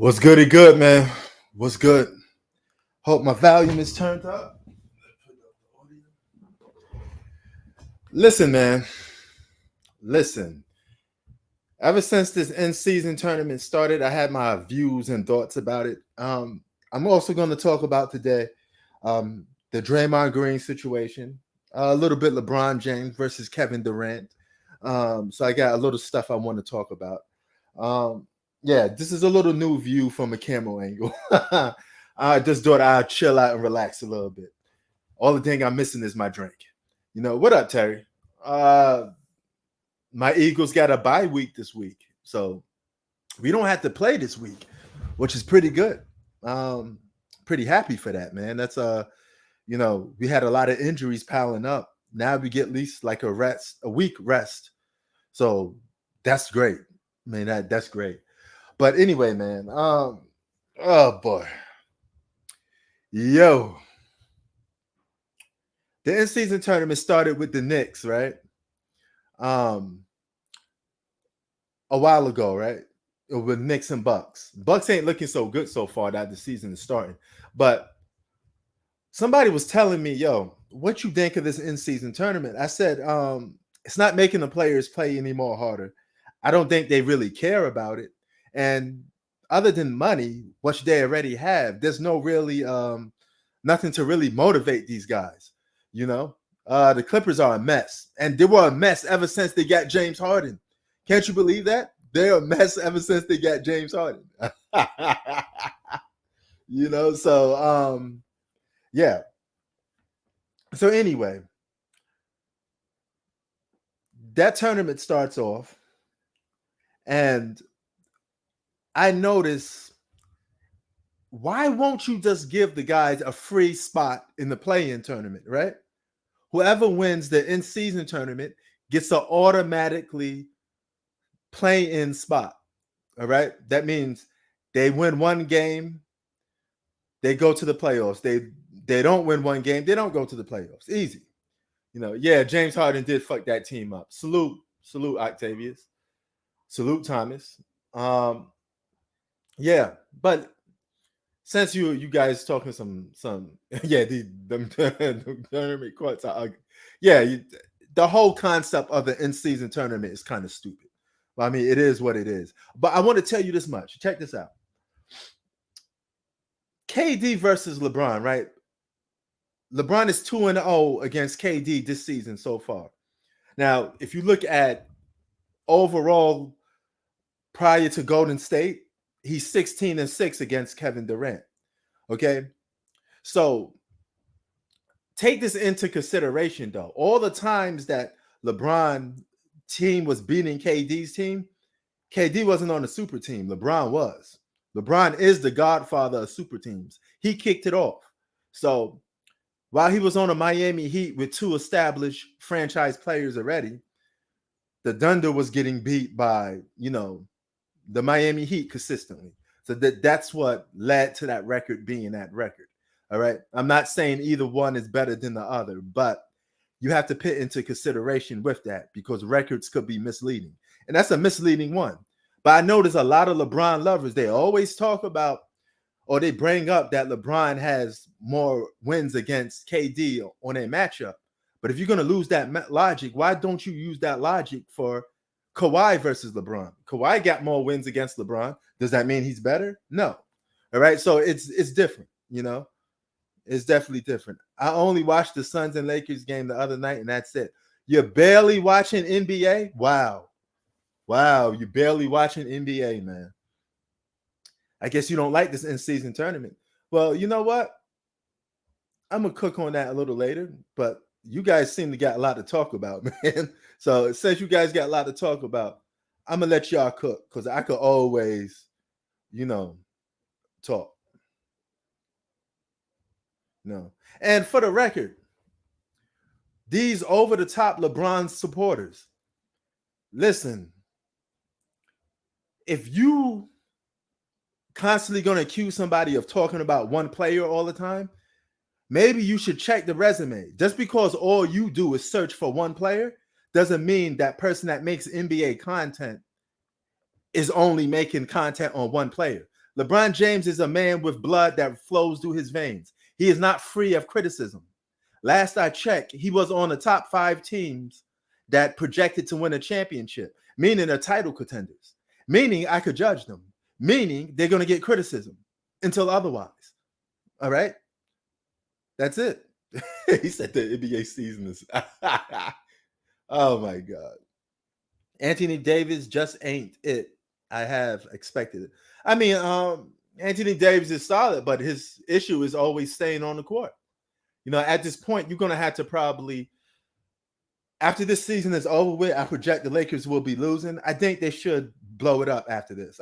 What's goody good, man? What's good? Hope my volume is turned up. Listen, man. Listen. Ever since this end season tournament started, I had my views and thoughts about it. I'm also going to talk about today the Draymond Green situation, a little bit LeBron James versus Kevin Durant. So I got a little stuff I want to talk about. Yeah, this is a little new view from a camera angle. I just thought I'd chill out and relax a little bit. All the thing I'm missing is my drink. What up, Terry? Uh, my Eagles got a bye week this week, so we don't have to play this week, which is pretty good. Um, Pretty happy for that, man. We had a lot of injuries piling up. Now we get at least like a week rest. So that's great. Man, that's great. But anyway, man, oh boy. Yo. The in-season tournament started with the Knicks, right? Um, a while ago, right? With Knicks and Bucks. Bucks ain't looking so good so far that the season is starting. But somebody was telling me, yo, what you think of this in-season tournament? I said, it's not making the players play any more harder. I don't think they really care about it. And other than money, which they already have, there's no really nothing to really motivate these guys. The Clippers are a mess, and they were a mess ever since they got James Harden. Can't you believe that? They're a mess ever since they got James Harden. So yeah. So anyway, that tournament starts off, and I notice, why won't you just give the guys a free spot in the play-in tournament, right? Whoever wins the in-season tournament gets an automatically play-in spot. All right. That means they win one game, they go to the playoffs. They don't win one game, they don't go to the playoffs. Easy. Yeah, James Harden did fuck that team up. Salute Octavius. Salute Thomas. Yeah, but since you guys talking some yeah, the tournament courts are ugly. Yeah, the whole concept of the in-season tournament is kind of stupid. I mean, it is what it is. But I want to tell you this much. Check this out. KD versus LeBron, right? LeBron is 2-0 against KD this season so far. Now, if you look at overall prior to Golden State, he's 16-6 against Kevin Durant. Okay? So take this into consideration, though. All the times that LeBron team was beating KD's team, KD wasn't on the super team. LeBron was. LeBron is the godfather of super teams. He kicked it off. So while he was on a Miami Heat with two established franchise players already, the Thunder was getting beat by, the Miami Heat consistently. So that's what led to that record being that record. All right. I'm not saying either one is better than the other, but you have to put into consideration with that, because records could be misleading. And that's a misleading one. But I know there's a lot of LeBron lovers. They always talk about, or they bring up that LeBron has more wins against KD on a matchup. But if you're going to lose that logic, why don't you use that logic for Kawhi versus LeBron? Kawhi got more wins against LeBron. Does that mean he's better? No. All right. So it's different, It's definitely different. I only watched the Suns and Lakers game the other night, and that's it. You're barely watching NBA? Wow. You're barely watching NBA, man. I guess you don't like this in-season tournament. Well, you know what? I'm going to cook on that a little later, but you guys seem to got a lot to talk about, man. So since you guys got a lot to talk about, I'm going to let y'all cook, because I could always, talk. No. And for the record, these over-the-top LeBron supporters, listen, if you constantly going to accuse somebody of talking about one player all the time, maybe you should check the resume. Just because all you do is search for one player doesn't mean that person that makes NBA content is only making content on one player. LeBron James is a man with blood that flows through his veins. He is not free of criticism. Last I checked, he was on the top 5 teams that projected to win a championship, meaning they're title contenders, meaning I could judge them, meaning they're going to get criticism until otherwise. All right? That's it. He said the NBA season is. Oh, my God. Anthony Davis just ain't it. I have expected it. I mean, Anthony Davis is solid, but his issue is always staying on the court. You know, at this point, you're going to have to probably, after this season is over with, I project the Lakers will be losing. I think they should blow it up after this.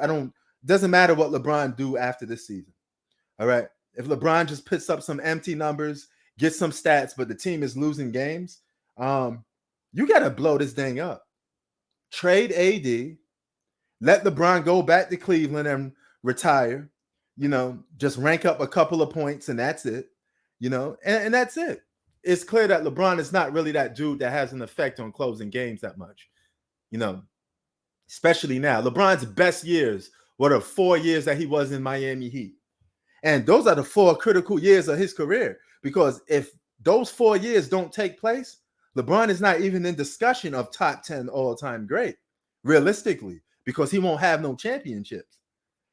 Doesn't matter what LeBron do after this season. All right. If LeBron just puts up some empty numbers, gets some stats, but the team is losing games, you got to blow this thing up. Trade AD, let LeBron go back to Cleveland and retire, you know, just rank up a couple of points and that's it, you know, and that's it. It's clear that LeBron is not really that dude that has an effect on closing games that much, you know, especially now. LeBron's best years were the 4 years that he was in Miami Heat. And those are the 4 critical years of his career, because if those 4 years don't take place, LeBron is not even in discussion of top 10 all-time great, realistically, because he won't have no championships.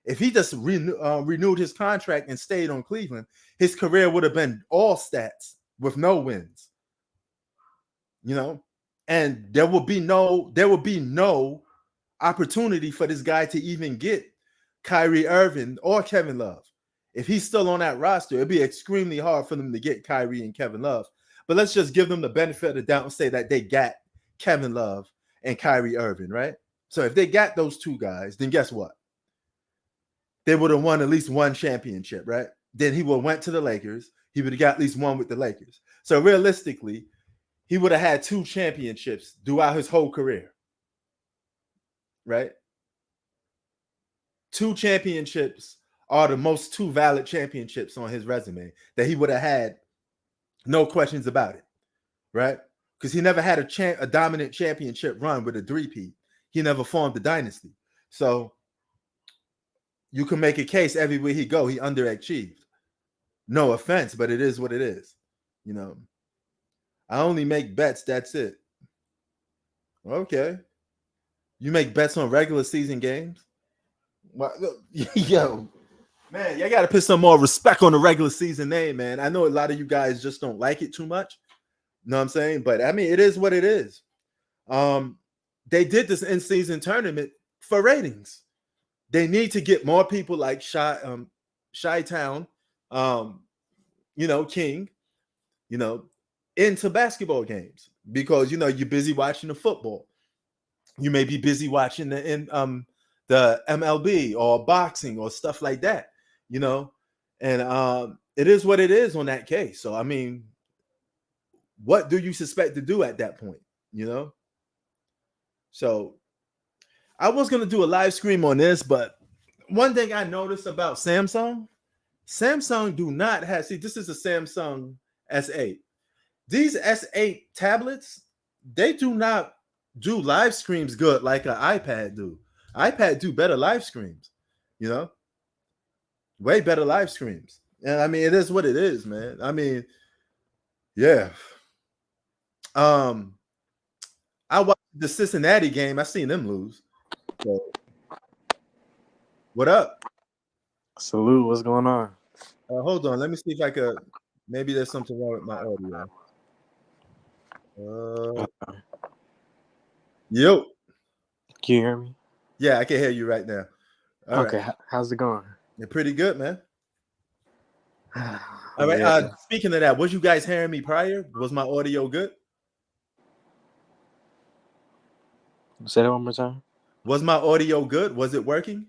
If he just renewed his contract and stayed on Cleveland, his career would have been all stats with no wins. You know, and there will be no opportunity for this guy to even get Kyrie Irving or Kevin Love. If he's still on that roster, it'd be extremely hard for them to get Kyrie and Kevin Love. But let's just give them the benefit of the doubt and say that they got Kevin Love and Kyrie Irving, right? So if they got those two guys, then guess what? They would have won at least one championship, right? Then he would have went to the Lakers. He would have got at least one with the Lakers. So realistically, he would have had 2 championships throughout his whole career, right? 2 championships are the most 2 valid championships on his resume that he would have had, no questions about it, right? Because he never had a dominant championship run with a 3-peat. He never formed a dynasty. So you can make a case everywhere he go, he underachieved. No offense, but it is what it is. You know, I only make bets. That's it. Okay. You make bets on regular season games? Well, yo, man, you got to put some more respect on the regular season name, man. I know a lot of you guys just don't like it too much. You know what I'm saying? But I mean, it is what it is. They did this in-season tournament for ratings. They need to get more people like Chi-Town, you know, King, you know, into basketball games, because, you know, you're busy watching the football. You may be busy watching the MLB or boxing or stuff like that, you know, and it is what it is on that case. So, I mean, what do you suspect to do at that point, you know? So I was going to do a live stream on this, but one thing I noticed about Samsung do not have, see, this is a Samsung S8. These S8 tablets, they do not do live streams good like an iPad do. iPad do better live streams, you know, way better live streams. And I mean, it is what it is, man. I mean, yeah. I watched the Cincinnati game. I seen them lose. So, what up? Salute. What's going on? Hold on. Let me see if I could. Maybe there's something wrong with my audio. Yo. Can you hear me? Yeah, I can hear you right now. All okay. Right. How's it going? You're pretty good, man. All right. Yeah. Speaking of that, was you guys hearing me prior? Was my audio good? Say that one more time. Was my audio good? Was it working?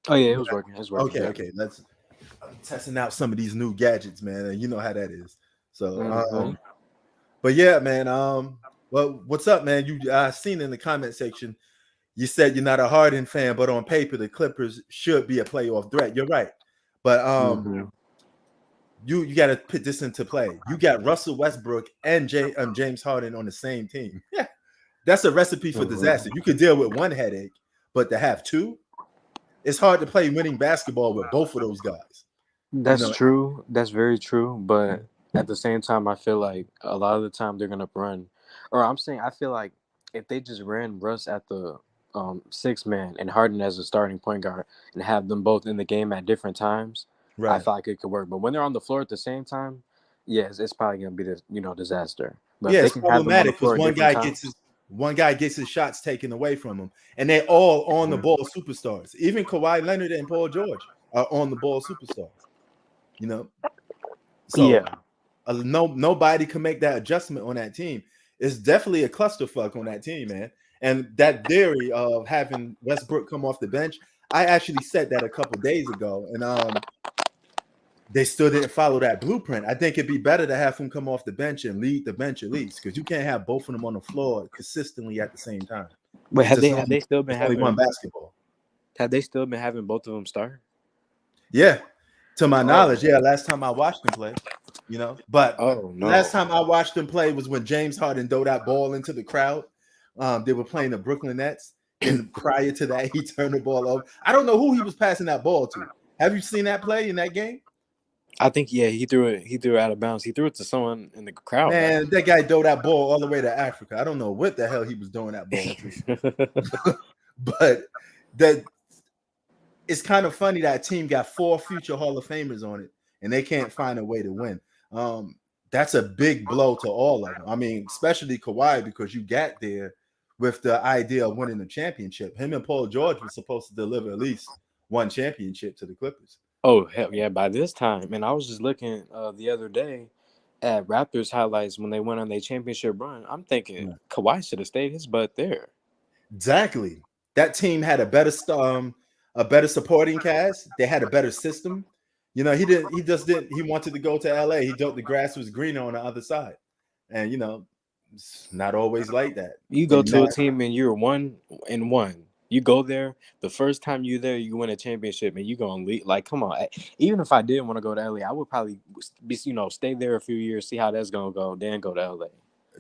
Oh yeah, it was working. It was working. Okay. I'm testing out some of these new gadgets, man, and you know how that is. So, but yeah, man. Well, what's up, man? You seen in the comment section, you said you're not a Harden fan, but on paper the Clippers should be a playoff threat. You're right, but you got to put this into play. You got Russell Westbrook and James Harden on the same team. That's a recipe for disaster. You could deal with one headache, but to have 2, it's hard to play winning basketball with both of those guys. That's true. That's very true. But at the same time, I feel like a lot of the time they're gonna run, or I'm saying I feel like if they just ran Russ at the 6 man and Harden as a starting point guard and have them both in the game at different times, I feel like it could work. But when they're on the floor at the same time, yes, it's probably gonna be this disaster. But yeah, if they it's can have them on the problematic floor because at one guy gets his shots taken away from him, and they're all on the ball superstars. Even Kawhi Leonard and Paul George are on the ball superstars. So nobody can make that adjustment on that team. It's definitely a clusterfuck on that team, man. And that theory of having Westbrook come off the bench, I actually said that a couple days ago, and they still didn't follow that blueprint. I think it'd be better to have him come off the bench and lead the bench at least, because you can't have both of them on the floor consistently at the same time. Wait, have they still been having one basketball? Have they still been having both of them start? Yeah, to my knowledge, yeah. Last time I watched them play, but last time I watched them play was when James Harden threw that ball into the crowd. They were playing the Brooklyn Nets, and prior to that, he turned the ball over. I don't know who he was passing that ball to. Have you seen that play in that game? I think he threw it out of bounds. He threw it to someone in the crowd. Man, right? That guy threw that ball all the way to Africa. I don't know what the hell he was doing that ball to. But it's kind of funny that team got 4 future Hall of Famers on it, and they can't find a way to win. That's a big blow to all of them. I mean, especially Kawhi, because you got there with the idea of winning the championship. Him and Paul George were supposed to deliver at least one championship to the Clippers. Oh, hell yeah, by this time. And I was just looking the other day at Raptors highlights when they went on their championship run. I'm thinking Kawhi should have stayed his butt there. Exactly. That team had a better supporting cast. They had a better system. He wanted to go to LA. He thought the grass was greener on the other side. And it's not always like that. You go to a team and you're 1-1. You go there, the first time you're there, you win a championship, and you're going to lead. Like, come on. Even if I didn't want to go to LA, I would probably be, stay there a few years, see how that's going to go, then go to LA.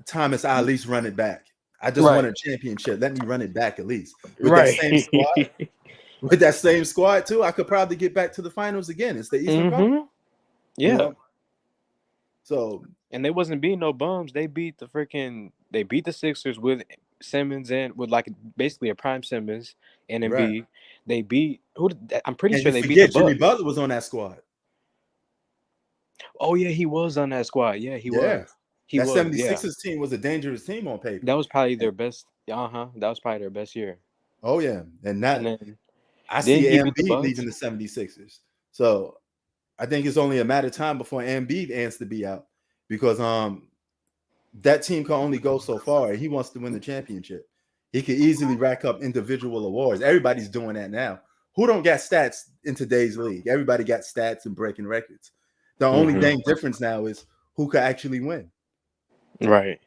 Thomas, I at least run it back. I just won a championship. Let me run it back at least. With that same squad, too, I could probably get back to the finals again. It's the Eastern Conference. Yeah. So, and they wasn't beating no bums. They beat the Sixers with Simmons and with basically a prime Simmons and Embiid. Right. They beat I'm pretty sure they beat the Bucks. Jimmy Butler was on that squad. Oh yeah, he was on that squad. Yeah, he was. That 76ers team was a dangerous team on paper. That was probably their best. That was probably their best year. Oh yeah, and then I see Embiid leaving the 76ers. So I think it's only a matter of time before Embiid ends to be out, because that team can only go so far. He wants to win the championship. He could easily rack up individual awards. Everybody's doing that now. Who don't got stats in today's league? Everybody got stats and breaking records. The only dang difference now is who could actually win. Right.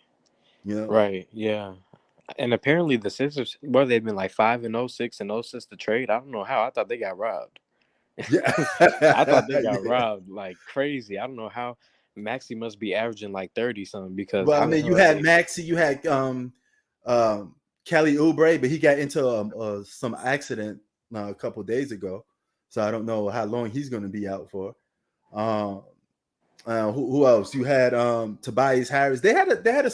Right. Yeah. And apparently the Sixers, they've been like 5-0, 6-0 since the trade. I don't know how. I thought they got robbed. Yeah. I thought they got robbed like crazy. I don't know how. Maxey must be averaging like 30 something, because you had Maxey, you had Kelly Oubre, but he got into some accident a couple days ago, so I don't know how long he's going to be out for. Who else? You had Tobias Harris. They had a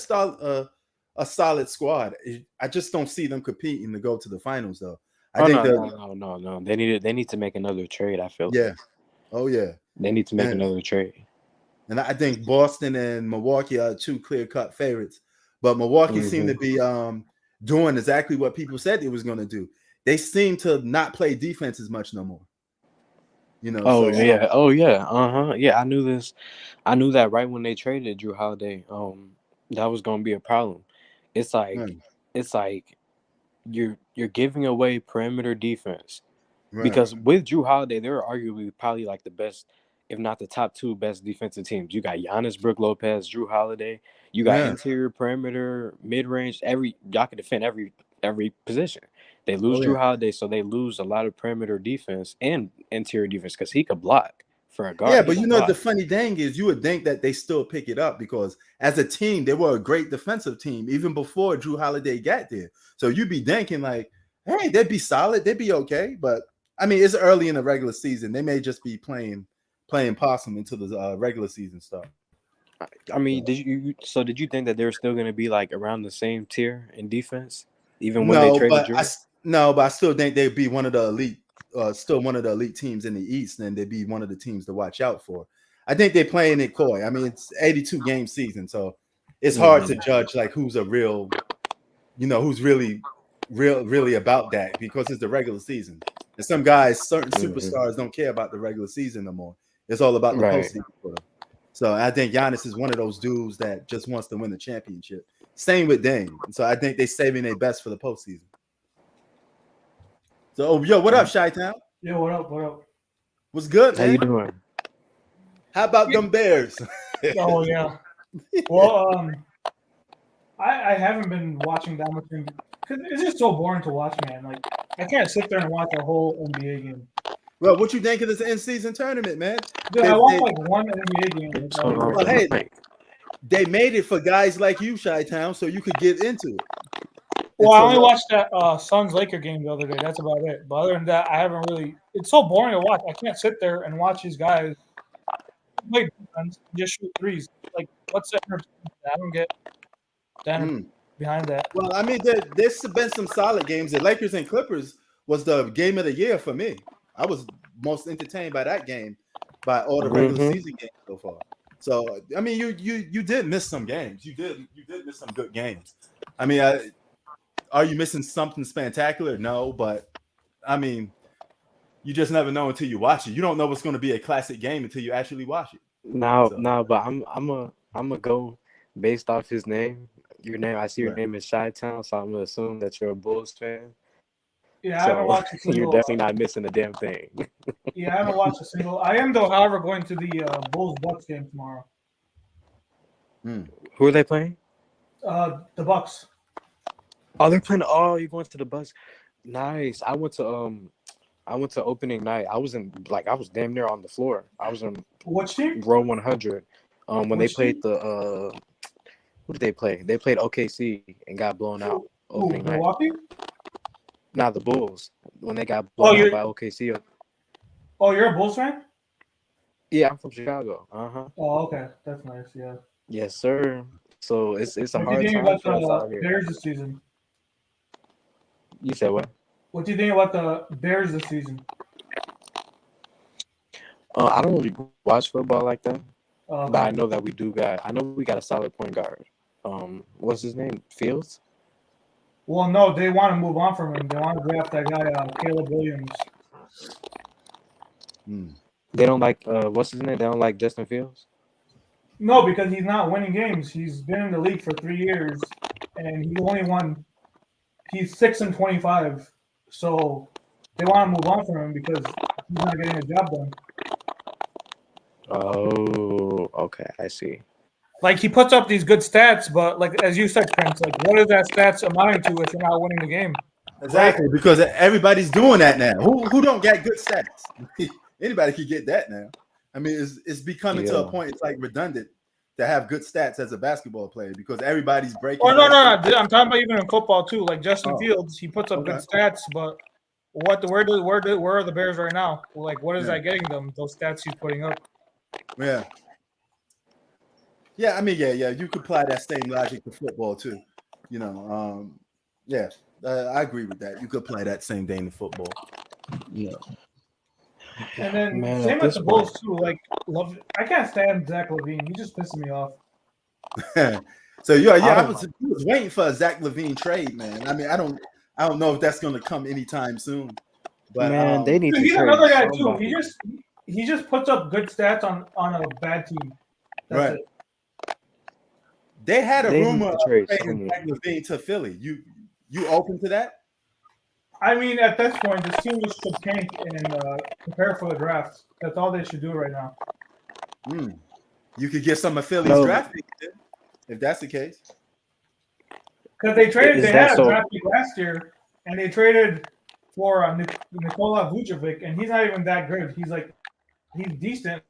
solid squad. I just don't see them competing to go to the finals though. No. They need to make another trade. I feel. Yeah. Oh yeah. They need to make another trade. And I think Boston and Milwaukee are 2 clear-cut favorites. But Milwaukee seemed to be doing exactly what people said they was going to do. They seem to not play defense as much no more. Yeah. Yeah, I knew this. I knew that right when they traded Jrue Holiday. That was going to be a problem. It's like you're giving away perimeter defense. Right. Because with Jrue Holiday, they're arguably probably like the best, if not the top 2 best defensive teams. You got Giannis, Brook Lopez, Jrue Holiday. You got interior, perimeter, mid-range. Y'all can defend every position. They lose Jrue Holiday, so they lose a lot of perimeter defense and interior defense, because he could block for a guard. Yeah, but the funny thing is, you would think that they still pick it up, because as a team, they were a great defensive team even before Jrue Holiday got there. So you'd be thinking like, hey, they'd be solid, they'd be okay. But I mean, it's early in the regular season. They may just be playing possum until the regular season starts. I mean, did you think that they were still going to be like around the same tier in defense, even when they traded Drew? But I still think they'd be one of the elite, still one of the elite teams in the East, and they'd be one of the teams to watch out for. I think they're playing it coy. I mean, it's 82 game season, so it's hard to judge like who's a real, who's really about that because it's the regular season. And some guys, certain superstars, don't care about the regular season no more. It's all about the postseason for them. So I think Giannis is one of those dudes that just wants to win the championship. Same with Dame. So I think they're saving their best for the postseason. So, yo, what up, Chi-Town? Yo, what up? What's good, man? How you doing? How about them Bears? Oh, yeah. Well, I haven't been watching that much because it's just so boring to watch, man. Like, I can't sit there and watch a whole NBA game. Well, what you think of this in-season tournament, man? Dude, I watched like one NBA game. Well, hey, they made it for guys like you, Chi-Town, so you could get into it. Well, I only watched that Suns-Laker game the other day. That's about it. But other than that, I haven't really – it's so boring to watch. I can't sit there and watch these guys play defense and just shoot threes. Like, what's the entertainment? I don't get that behind that. Well, I mean, there's been some solid games. The Lakers and Clippers was the game of the year for me. I was most entertained by that game by all the regular season games so far. So, I mean, you did miss some games. You did miss some good games. I mean, are you missing something spectacular? No, but I mean, you just never know until you watch it. You don't know what's going to be a classic game until you actually watch it. No, but I'm a go based off his name. Your name, I see your name is Chi-Town, so I'm gonna assume that you're a Bulls fan. Yeah, I haven't watched a single. You're definitely not missing a damn thing. Yeah, I haven't watched a single. I am though, however, going to the Bulls-Bucks game tomorrow. Who are they playing? The Bucks. Oh, they're playing. Oh, you're going to the Bucks. Nice. I went to opening night. I was damn near on the floor. I was in Which team? row 100. When they played who did they play? They played OKC and got blown out opening night. Milwaukee? Nah, the Bulls. When they got blown out by OKC. Oh, you're a Bulls fan? Yeah, I'm from Chicago. Oh, okay. That's nice, yeah. Yes, sir. So it's a hard time for us out here. What do you think about the Bears this season? You said what? What do you think about the Bears this season? I don't really watch football like that. Okay. But I know that we got a solid point guard. What's his name? Fields? Well, no, they want to move on from him. They want to draft that guy, Caleb Williams. They don't like what's his name? They don't like Justin Fields? No, because he's not winning games. He's been in the league for 3 years, and he only won. He's 6-25. So they want to move on from him because he's not getting a job done. Oh, okay, I see. Like, he puts up these good stats, but like as you said, Prince, like what is that stats amounting to if you're not winning the game? Exactly, because everybody's doing that now. Who don't get good stats? Anybody can get that now. I mean, it's becoming to a point. It's like redundant to have good stats as a basketball player because everybody's breaking. Oh no! I'm talking about even in football too. Like Justin Fields, he puts up good stats, but where are the Bears right now? Like, what is that getting them? Those stats he's putting up. Yeah. I mean, yeah. You could apply that same logic to football too. I agree with that. You could apply that same thing to football. Yeah. And then same with the Bulls too. Like, I can't stand Zach LaVine. He just pisses me off. So I was waiting for a Zach LaVine trade, man. I mean, I don't know if that's going to come anytime soon. But man, they need to. He's another guy too. He just puts up good stats on a bad team. That's it. They had a rumor of trading Zach LaVine to Philly. You open to that? I mean, at this point, this team just should tank and prepare for the draft. That's all they should do right now. You could get some of Philly's draft picks if that's the case. Because they had a draft pick last year, and they traded for Nikola Vucevic, and he's not even that good. He's decent,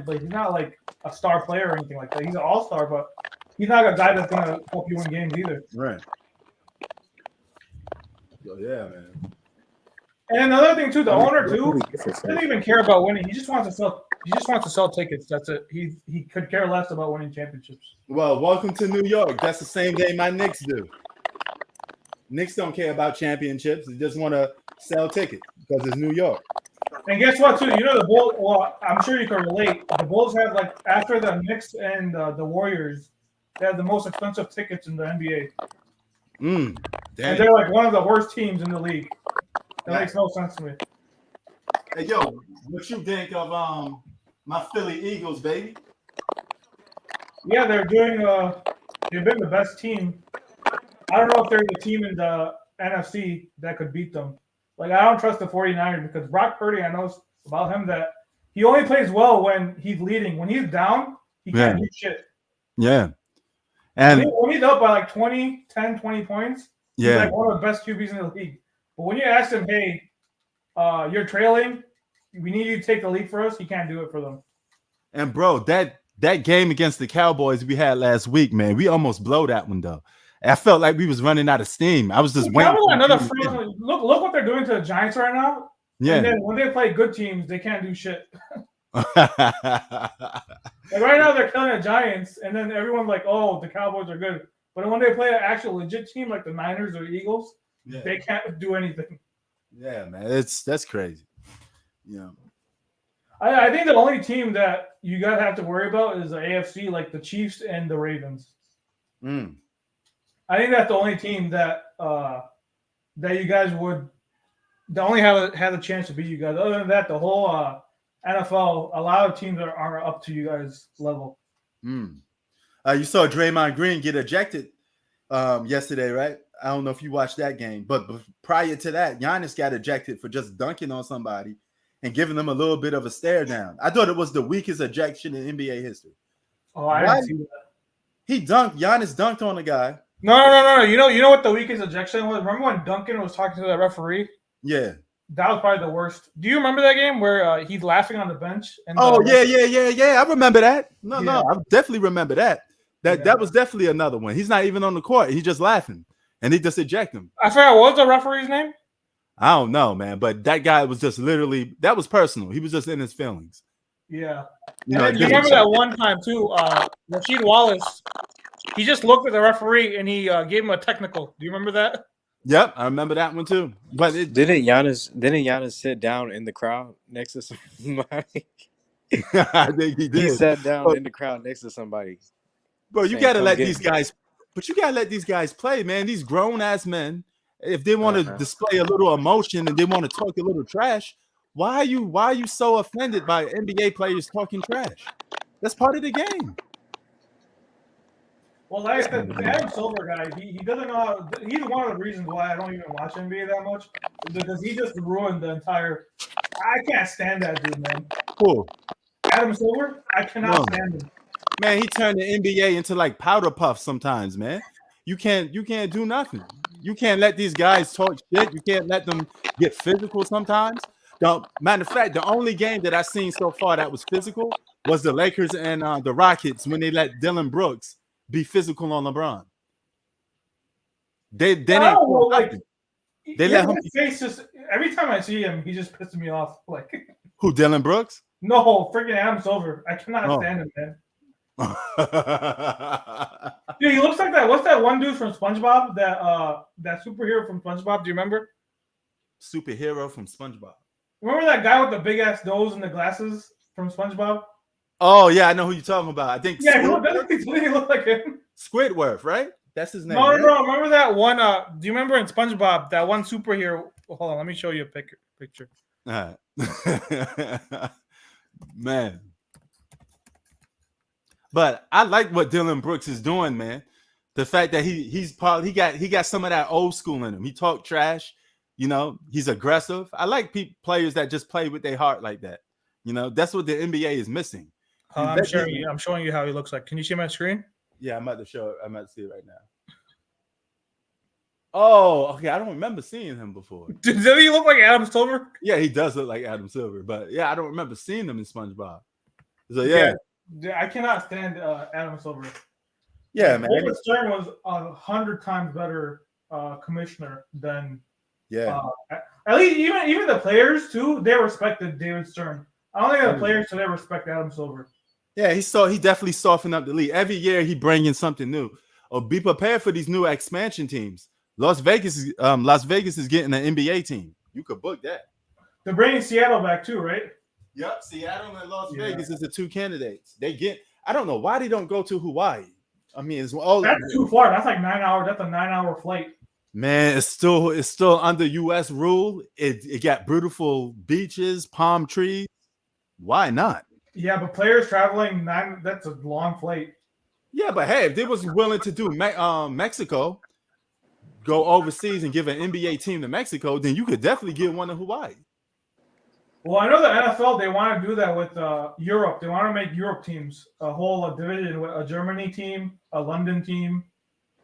but he's not like a star player or anything like that. He's an all-star, but he's not a guy that's going to help you win games either. Right. Yeah, man. And another thing too, the owner too doesn't even care about winning. He just wants to sell. He just wants to sell tickets. That's it. He could care less about winning championships. Well, welcome to New York. That's the same game my Knicks do. Knicks don't care about championships. They just want to sell tickets because it's New York. And guess what, too? You know the Bulls. Well, I'm sure you can relate. The Bulls have like after the Knicks and the Warriors, they have the most expensive tickets in the NBA. And they're like one of the worst teams in the league. That makes no sense to me. Hey, yo, what you think of my Philly Eagles, baby? Yeah, they're doing. They've been the best team. I don't know if they're the team in the NFC that could beat them. Like, I don't trust the 49ers because Brock Purdy, I know about him that he only plays well when he's leading. When he's down, he can't do shit. Yeah. And when he's up by like 10, 20 points, he's like one of the best QBs in the league. But when you ask him, hey, you're trailing, we need you to take the lead for us, he can't do it for them. And, bro, that game against the Cowboys we had last week, man, we almost blow that one, though. I felt like we was running out of steam. I was just waiting. Look what they're doing to the Giants right now. Yeah. And then when they play good teams, they can't do shit. Like right now, they're killing the Giants, and then everyone's like, "Oh, the Cowboys are good." But when they play an actual legit team like the Niners or the Eagles, they can't do anything. Yeah, man, that's crazy. Yeah. I think the only team that you gotta have to worry about is the AFC, like the Chiefs and the Ravens. I think that's the only team that you guys would only have a chance to beat you guys. Other than that, the whole NFL, a lot of teams are up to you guys' level. You saw Draymond Green get ejected yesterday, right? I don't know if you watched that game, but prior to that, Giannis got ejected for just dunking on somebody and giving them a little bit of a stare down. I thought it was the weakest ejection in NBA history. Oh, I didn't see that. Giannis dunked on a guy. No. You know what the weakest ejection was? Remember when Duncan was talking to the referee? Yeah. That was probably the worst. Do you remember that game where he's laughing on the bench? And yeah. I remember that. No, I definitely remember that. That was definitely another one. He's not even on the court. He's just laughing, and he just ejected him. I forgot what was the referee's name. I don't know, man. But that guy was just literally that was personal. He was just in his feelings. Yeah. You remember that one time too? Rasheed Wallace. He just looked at the referee and he gave him a technical. Do you remember that? Yep, I remember that one too. But didn't Giannis sit down in the crowd next to somebody? I think he did. He sat down in the crowd next to somebody. Bro, you gotta let these guys. But you gotta let these guys play, man. These grown ass men, if they want to display a little emotion and they want to talk a little trash, why are you so offended by NBA players talking trash? That's part of the game. Well, like I said, the Adam Silver guy, he doesn't know how. He's one of the reasons why I don't even watch NBA that much, because he just ruined the entire. I can't stand that dude, man. Cool. Adam Silver, I cannot stand him. Man, he turned the NBA into like powder puff sometimes, man. You can't do nothing. You can't let these guys talk shit. You can't let them get physical sometimes. Matter of fact, the only game that I've seen so far that was physical was the Lakers and the Rockets when they let Dylan Brooks be physical on LeBron. They let him. Face just every time I see him, he just pisses me off. Like who? Dylan Brooks? No, freaking Adam Silver. I cannot stand him, man. Dude, he looks like that. What's that one dude from SpongeBob? That superhero from SpongeBob? Do you remember? Superhero from SpongeBob. Remember that guy with the big ass nose and the glasses from SpongeBob? Oh yeah, I know who you're talking about. I think doesn't he look like him? Squidward, right? That's his name. No. Remember that one? Do you remember in SpongeBob that one superhero? Hold on, let me show you a picture. All right. Man. But I like what Dylan Brooks is doing, man. The fact that he got some of that old school in him. He talked trash, he's aggressive. I like players that just play with their heart like that. That's what the NBA is missing. I'm showing you how he looks like. Can you see my screen? Yeah, I'm about to show it. I'm about to see it right now. Oh, okay. I don't remember seeing him before. Does he look like Adam Silver? Yeah, he does look like Adam Silver. But yeah, I don't remember seeing him in SpongeBob. So yeah. I cannot stand Adam Silver. Yeah, man. David Stern was 100 times better commissioner than Yeah. At least even the players too, they respected David Stern. I don't think the players today respect Adam Silver. Yeah, he definitely softened up the league. Every year he bringing something new. Or be prepared for these new expansion teams. Las Vegas is getting an NBA team. You could book that. They're bringing Seattle back too, right? Yep, Seattle and Las Vegas is the two candidates. I don't know why they don't go to Hawaii. I mean, that's too far. That's like 9 hours. That's a 9-hour flight. Man, it's still under U.S. rule. It got beautiful beaches, palm trees. Why not? Yeah, but players traveling that's a long flight. Yeah, but hey, if they was willing to do Mexico, go overseas and give an NBA team to Mexico, then you could definitely get one to Hawaii. Well, I know the NFL, they want to do that with Europe. They want to make Europe teams a whole division with a Germany team, a London team.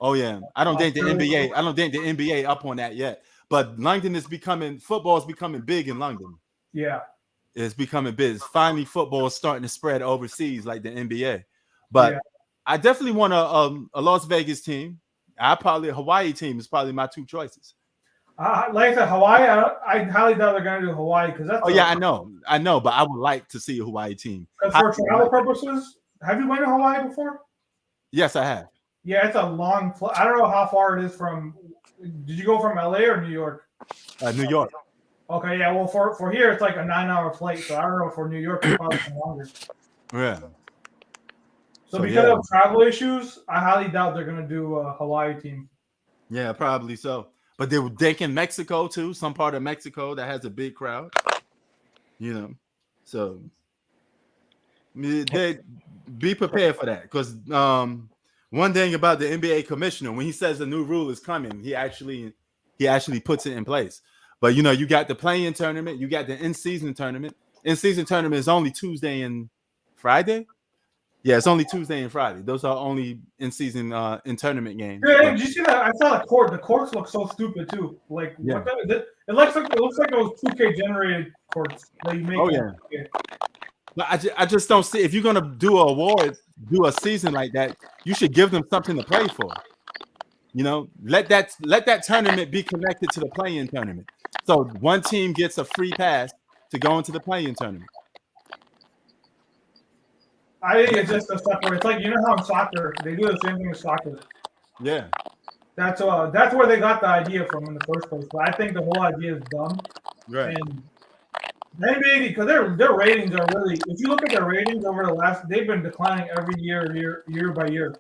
Oh yeah, I don't think the NBA up on that yet. But football is becoming big in London. Yeah, it's becoming big. Finally, football is starting to spread overseas like the NBA. But I definitely want a Las Vegas team. A Hawaii team is probably my two choices. Like I said, Hawaii. I highly doubt they're going to do Hawaii because that's. I know, but I would like to see a Hawaii team. For travel purposes, have you been to Hawaii before? Yes, I have. Yeah, it's a long flight. I don't know how far it is from. Did you go from LA or New York? New York. Okay, yeah. Well, for here, it's like a 9-hour flight. So I don't know for New York, it's probably longer. Yeah. So because of travel issues, I highly doubt they're going to do a Hawaii team. Yeah, probably so. But they were thinking Mexico too, some part of Mexico that has a big crowd. So they be prepared for that because one thing about the NBA commissioner, when he says a new rule is coming, he actually puts it in place. But you got the play-in tournament, you got the in-season tournament. In-season tournament is only Tuesday and Friday. Yeah, it's only Tuesday and Friday. Those are only in-season in tournament games. Yeah, did you see that? I saw the court. The courts look so stupid too. Like what it looks like those 2K generated courts that you make. Oh yeah. But I just don't see, if you're gonna do an award, do a season like that, you should give them something to play for. Let that tournament be connected to the play-in tournament. So one team gets a free pass to go into the play-in tournament. I think it's just a separate. It's like how in soccer they do the same thing with soccer. Yeah, that's where they got the idea from in the first place. But I think the whole idea is dumb. Right. And maybe because their ratings are really. If you look at their ratings over the last, they've been declining every year by year.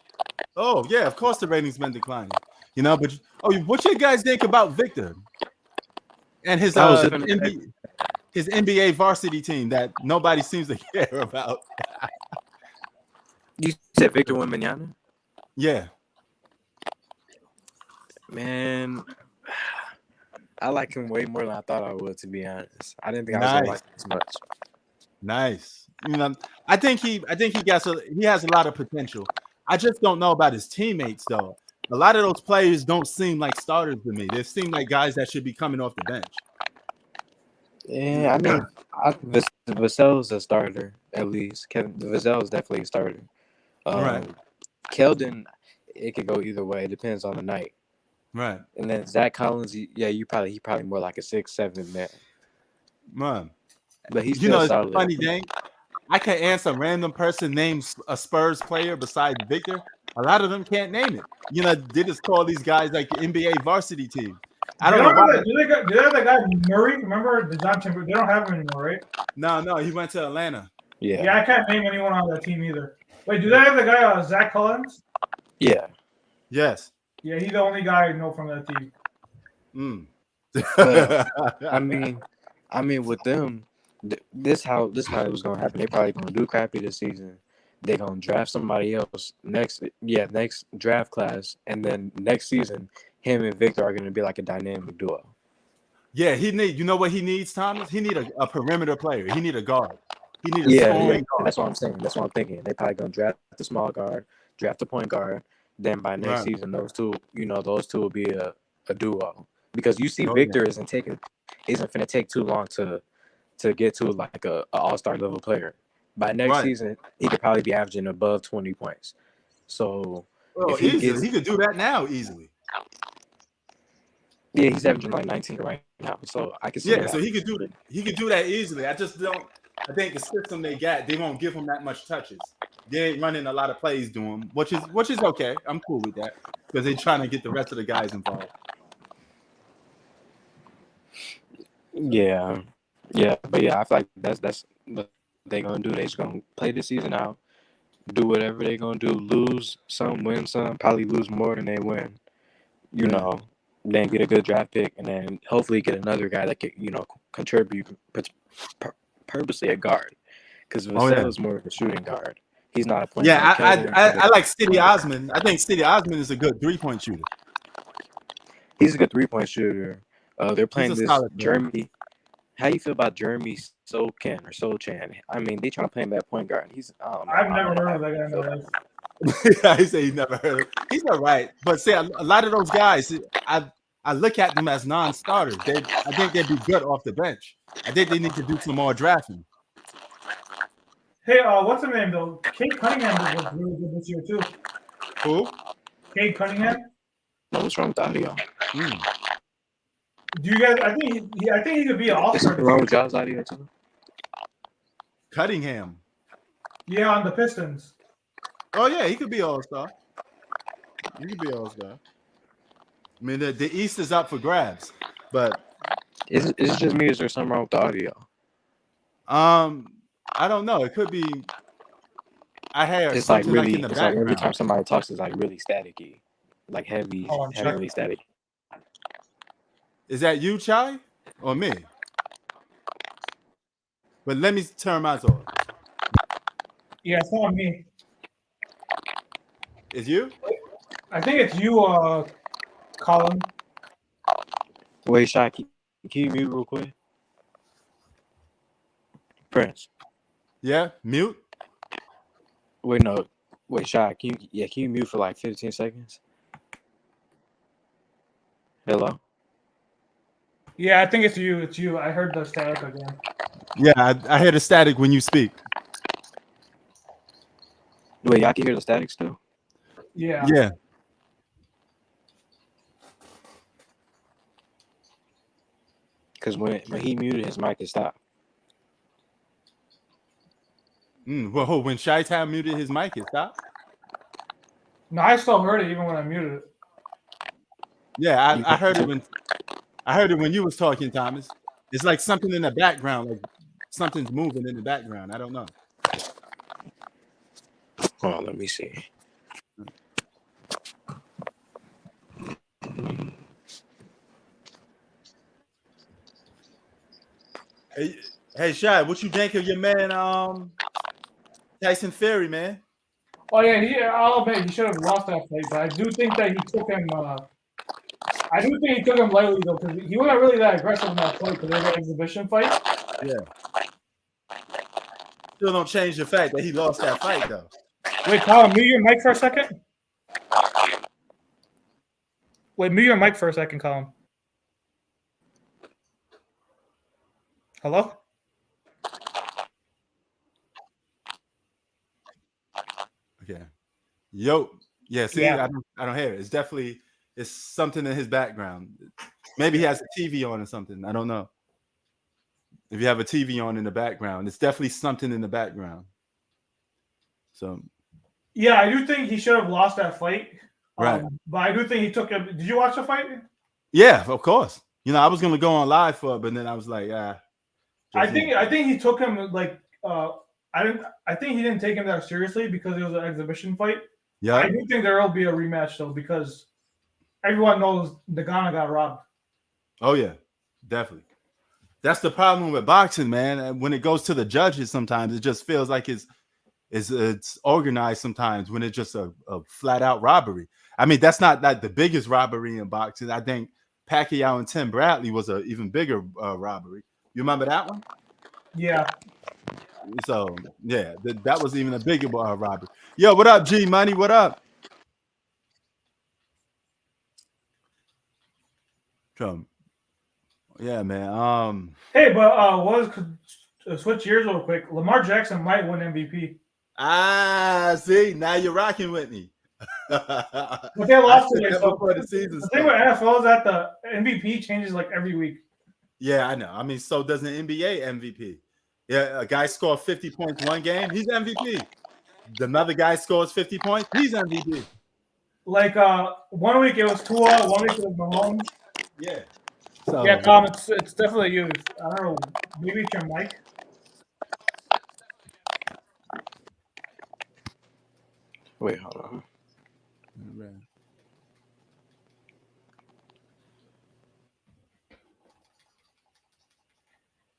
Oh yeah, of course the ratings been declining. But what you guys think about Victor and his NBA varsity team that nobody seems to care about? You said Victor Wembanyama? Yeah. Man, I like him way more than I thought I would, to be honest. I didn't think I was gonna like him as much. Nice. I think he has a lot of potential. I just don't know about his teammates though. A lot of those players don't seem like starters to me. They seem like guys that should be coming off the bench. Yeah, I mean, Vassell's a starter at least. Vassell is definitely a starter. Right. Keldon, it could go either way. It depends on the night. Right. And then Zach Collins, he probably more like a 6-7 man. Man. But he's still solid. It's a funny thing. I can answer a random person names a Spurs player besides Victor. A lot of them can't name it. They just call these guys like the NBA varsity team. I don't know. Do they have that guy Murray? Remember the John Timber? They don't have him anymore, right? No, he went to Atlanta. Yeah. Yeah, I can't name anyone on that team either. Wait, do they have the guy Zach Collins? Yeah. Yes. Yeah, he's the only guy I know from that team. But, I mean, with them, this how it was gonna happen. They probably gonna do crappy this season. They're gonna draft somebody else next draft class, and then next season, him and Victor are gonna be like a dynamic duo. Yeah, you know what he needs, Thomas? He need a perimeter player. He need a guard. He need a guard. That's what I'm saying. That's what I'm thinking. They probably gonna draft the small guard, draft the point guard. Then by next season, those two will be a duo. Because you see, Victor isn't finna take too long to get to like a all-star level player. By next season, he could probably be averaging above 20 points. So he could do that now easily. Yeah, he's averaging like 19 right now, so I can see. Yeah, so he could do that. He could do that easily. I just don't. I think the system they got, they won't give him that much touches. They ain't running a lot of plays to him, which is okay. I'm cool with that because they're trying to get the rest of the guys involved. Yeah, but yeah, I feel like that's what they're gonna do. They're just gonna play the season out, do whatever they're gonna do, lose some, win some, probably lose more than they win. You know, then get a good draft pick, and then hopefully get another guy that could, contribute purposely a guard. Because Vassell is more of a shooting guard. He's not a point guard. I like Cedi Osman. I think Cedi Osman is a good 3-point shooter. He's a good 3-point shooter. They're playing this Jeremy. How you feel about Jeremy Sochan? I mean, they trying to play him at point guard. I've never heard of that guy. He said he never heard of him. He's all right. But see, a lot of those guys, I look at them as non-starters. I think they'd be good off the bench. I think they need to do some more drafting. Hey, what's the name though? Cade Cunningham was really good this year too. Who? Cade Cunningham. What's wrong with audio? Do you guys? I think he could be an all-star. Wrong with y'all's audio too? Cunningham. Yeah, on the Pistons. Oh yeah, he could be all-star. He could be all-star. I mean, the East is up for grabs, but is it just me? Or is there something wrong with the audio? I don't know. It could be. I hear it's like really. in the it's like every time somebody talks, it's like really staticky, like heavy static. Is that you, Chai, or me? But let me turn mine off. Yeah, it's not me. Is you? I think it's you, Colin. Wait, Shai, can you mute real quick? Prince. Yeah, mute. Wait, no. Wait, Shai, can you mute for like 15 seconds? Hello? Yeah, I think it's you. It's you. I heard the static again. Yeah, I hear the static when you speak. Wait, y'all can hear the static still? Yeah. Yeah. Because when he muted, his mic, it stopped. Well, when Chi-Town muted his mic, it stopped? No, I still heard it even when I muted it. Yeah, I heard it when you was talking, Thomas. It's like something in the background, like something's moving in the background. I don't know. Hold on, let me see. Hey, Shai, what you think of your man, Tyson Fury, man? Oh yeah, I'll admit he should have lost that fight, but I do think that he took him. I do think he took him lightly though, because he wasn't really that aggressive in that fight. Because it was an exhibition fight. Yeah. Still don't change the fact that he lost that fight though. Wait, Colin, mute your mic for a second. Wait, mute your mic for a second, Colin. Hello? Okay. Yo. Yeah, see, Yeah. I don't hear it. It's something in his background. Maybe he has a TV on or something. I don't know. If you have a TV on in the background, it's definitely something in the background. So yeah, I do think he should have lost that fight. Right. But I do think he took him. Did you watch the fight? Yeah, of course. I was gonna go on live for it, but then I was like, I think he took him like I think he didn't take him that seriously because it was an exhibition fight. Yeah. I do think there will be a rematch though, because everyone knows Nagano got robbed. Oh yeah, definitely. That's the problem with boxing, man. When it goes to the judges, sometimes it just feels like it's organized. Sometimes when it's just a flat out robbery. I mean, that's not like the biggest robbery in boxing. I think Pacquiao and Tim Bradley was an even bigger robbery. You remember that one? Yeah. So yeah, that was even a bigger robbery. Yo, what up, G Money? What up? Trump. Yeah, man. Hey, but switch gears real quick. Lamar Jackson might win MVP. See, now you're rocking with me. But they lost today. So before the season the thing with NFL is that the MVP changes like every week. Yeah, I know. I mean, so does an NBA MVP. Yeah, a guy scored 50 points one game, he's MVP. Another guy scores 50 points, he's MVP. Like 1 week it was Tua, 1 week it was Mahomes. Yeah. So, yeah, Tom, it's definitely you. I don't know. Maybe it's your mic. Wait, hold on.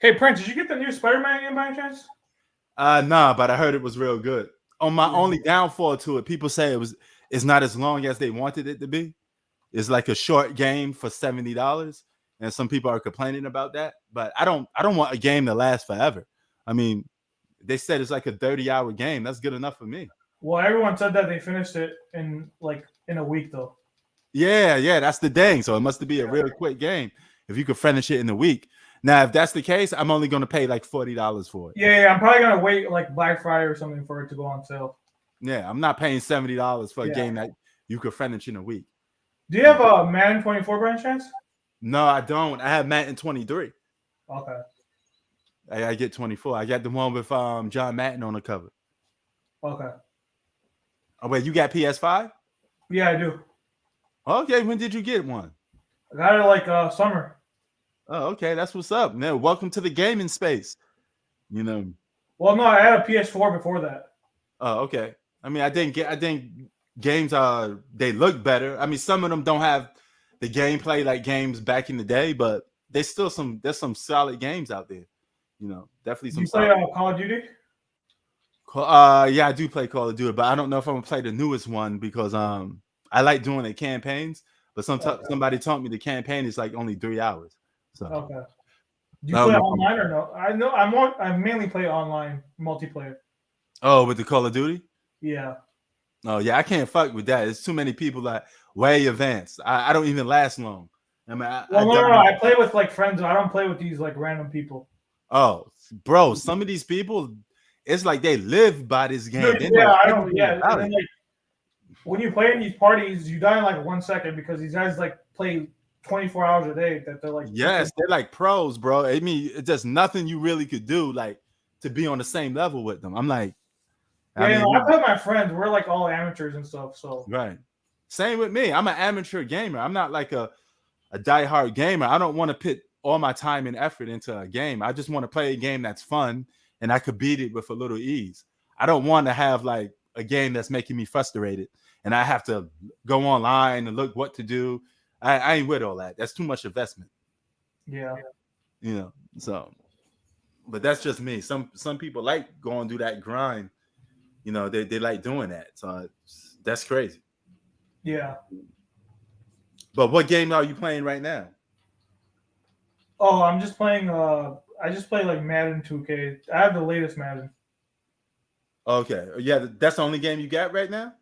Hey, Prince, did you get the new Spider-Man game by any chance? Nah, but I heard it was real good. On my only downfall to it, people say it's not as long as they wanted it to be. It's like a short game for $70, and some people are complaining about that. But I don't want a game to last forever. I mean, they said it's like a 30-hour game. That's good enough for me. Well, everyone said that they finished it in a week though. Yeah, that's the thing. So it must be a real quick game if you could finish it in a week. Now, if that's the case, I'm only going to pay like $40 for it. Yeah, I'm probably going to wait like Black Friday or something for it to go on sale. Yeah, I'm not paying $70 for a game that you could finish in a week. Do you have a Madden 24 by any chance? No, I don't. I have Madden 23. Okay. I get 24. I got the one with John Madden on the cover. Okay. Oh, wait, you got PS5? Yeah, I do. Okay, when did you get one? I got it like summer. Oh, okay, that's what's up. Man, welcome to the gaming space. You know. Well, no, I had a PS4 before that. Oh, okay. I mean, I think games they look better. I mean, some of them don't have the gameplay like games back in the day, but there's some solid games out there. You know, definitely some. You play Call of Duty? Yeah, I do play Call of Duty, but I don't know if I'm gonna play the newest one because I like doing the campaigns, but somebody taught me the campaign is like only 3 hours. So okay. Do you play online or no? I know I mainly play online multiplayer. Oh, with the Call of Duty? Yeah. Oh yeah, I can't fuck with that. It's too many people that way advanced. I don't even last long. I mean, I play with like friends. I don't play with these like random people. Oh, bro, some of these people, it's like they live by this game. I don't. Yeah, and then, like when you play in these parties, you die in like 1 second because these guys like play 24 hours a day. That they're like they're like pros, bro. I mean, it's just nothing you really could do like to be on the same level with them. I'm like, I play with my friends. We're like all amateurs and stuff. So right, same with me. I'm an amateur gamer. I'm not like a diehard gamer. I don't want to put all my time and effort into a game. I just want to play a game that's fun and I could beat it with a little ease. I don't want to have like a game that's making me frustrated and I have to go online and look what to do. I ain't with all that. That's too much investment. Yeah. You know, so, but that's just me. Some people like going through that grind. You know, they like doing that. So that's crazy. Yeah. But what game are you playing right now? Oh, I'm just playing. I just play like Madden 2K. I have the latest Madden. Okay, yeah, that's the only game you got right now.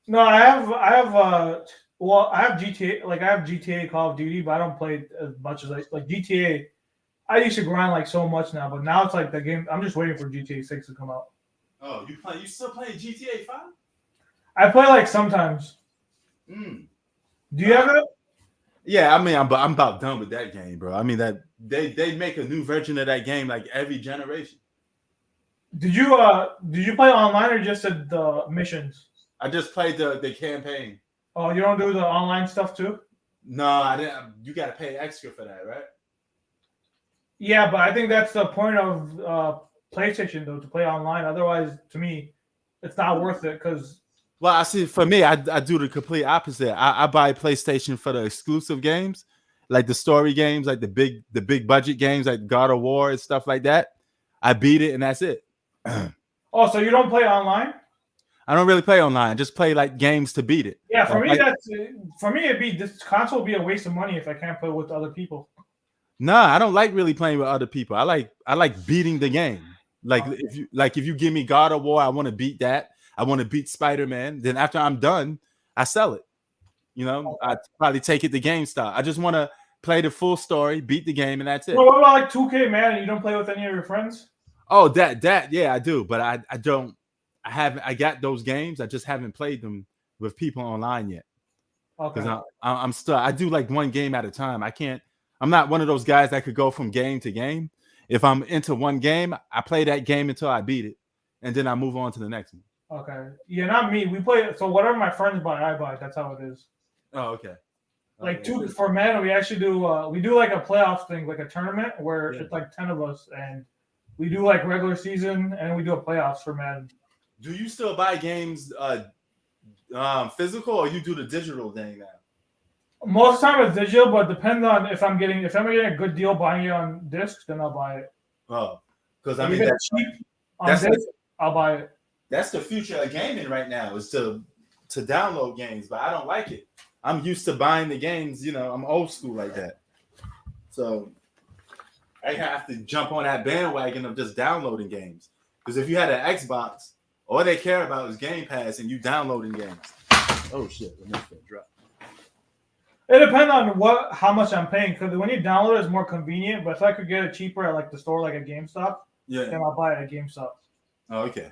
No, I have GTA. Like I have GTA, Call of Duty, but I don't play as much as like GTA. I used to grind like so much now, but now it's like the game. I'm just waiting for GTA 6 to come out. Oh, you still playing GTA 5? I play like sometimes. Do you have it? Yeah, I mean, I'm about done with that game, bro. I mean that they make a new version of that game like every generation. Did you play online or just the missions? I just played the campaign. Oh, you don't do the online stuff too? No, I didn't. You got to pay extra for that, right? Yeah, but I think that's the point of PlayStation though, to play online. Otherwise, to me, it's not worth it because. Well, I see. For me, I do the complete opposite. I buy PlayStation for the exclusive games, like the story games, like the big budget games, like God of War and stuff like that. I beat it, and that's it. Oh, so you don't play online? I don't really play online. I just play like games to beat it. Yeah, for me, it'd be this console would be a waste of money if I can't play with other people. Nah, I don't like really playing with other people. I like beating the game. Like if you give me God of War, I want to beat that. I want to beat Spider-Man. Then after I'm done, I sell it. You know, I probably take it to GameStop. I just want to play the full story, beat the game, and that's it. Well, what about like 2K, man? You don't play with any of your friends? Oh, that yeah, I do, but I don't. I got those games. I just haven't played them with people online yet. Okay. Because I'm still, I do like one game at a time. I'm not one of those guys that could go from game to game. If I'm into one game, I play that game until I beat it, and then I move on to the next one. Okay. Yeah, not me. We play so whatever my friends buy, I buy. That's how it is. Oh, okay. Like for men, we actually do like a playoffs thing, like a tournament where it's like 10 of us, and we do like regular season and we do a playoffs for men. Do you still buy games physical, or you do the digital thing now? Most of the time it's digital, but depends on if I'm getting a good deal buying it on disc, then I'll buy it. Oh, because I mean that's cheap on disc, I'll buy it. That's the future of gaming right now, is to download games, but I don't like it. I'm used to buying the games, I'm old school like that. So I have to jump on that bandwagon of just downloading games. Because if you had an Xbox, all they care about is Game Pass and you downloading games. Oh shit, the next drop. It depends on how much I'm paying, because when you download it, it's more convenient. But if I could get it cheaper at like the store, like a GameStop, then I'll buy it at GameStop. Oh, okay.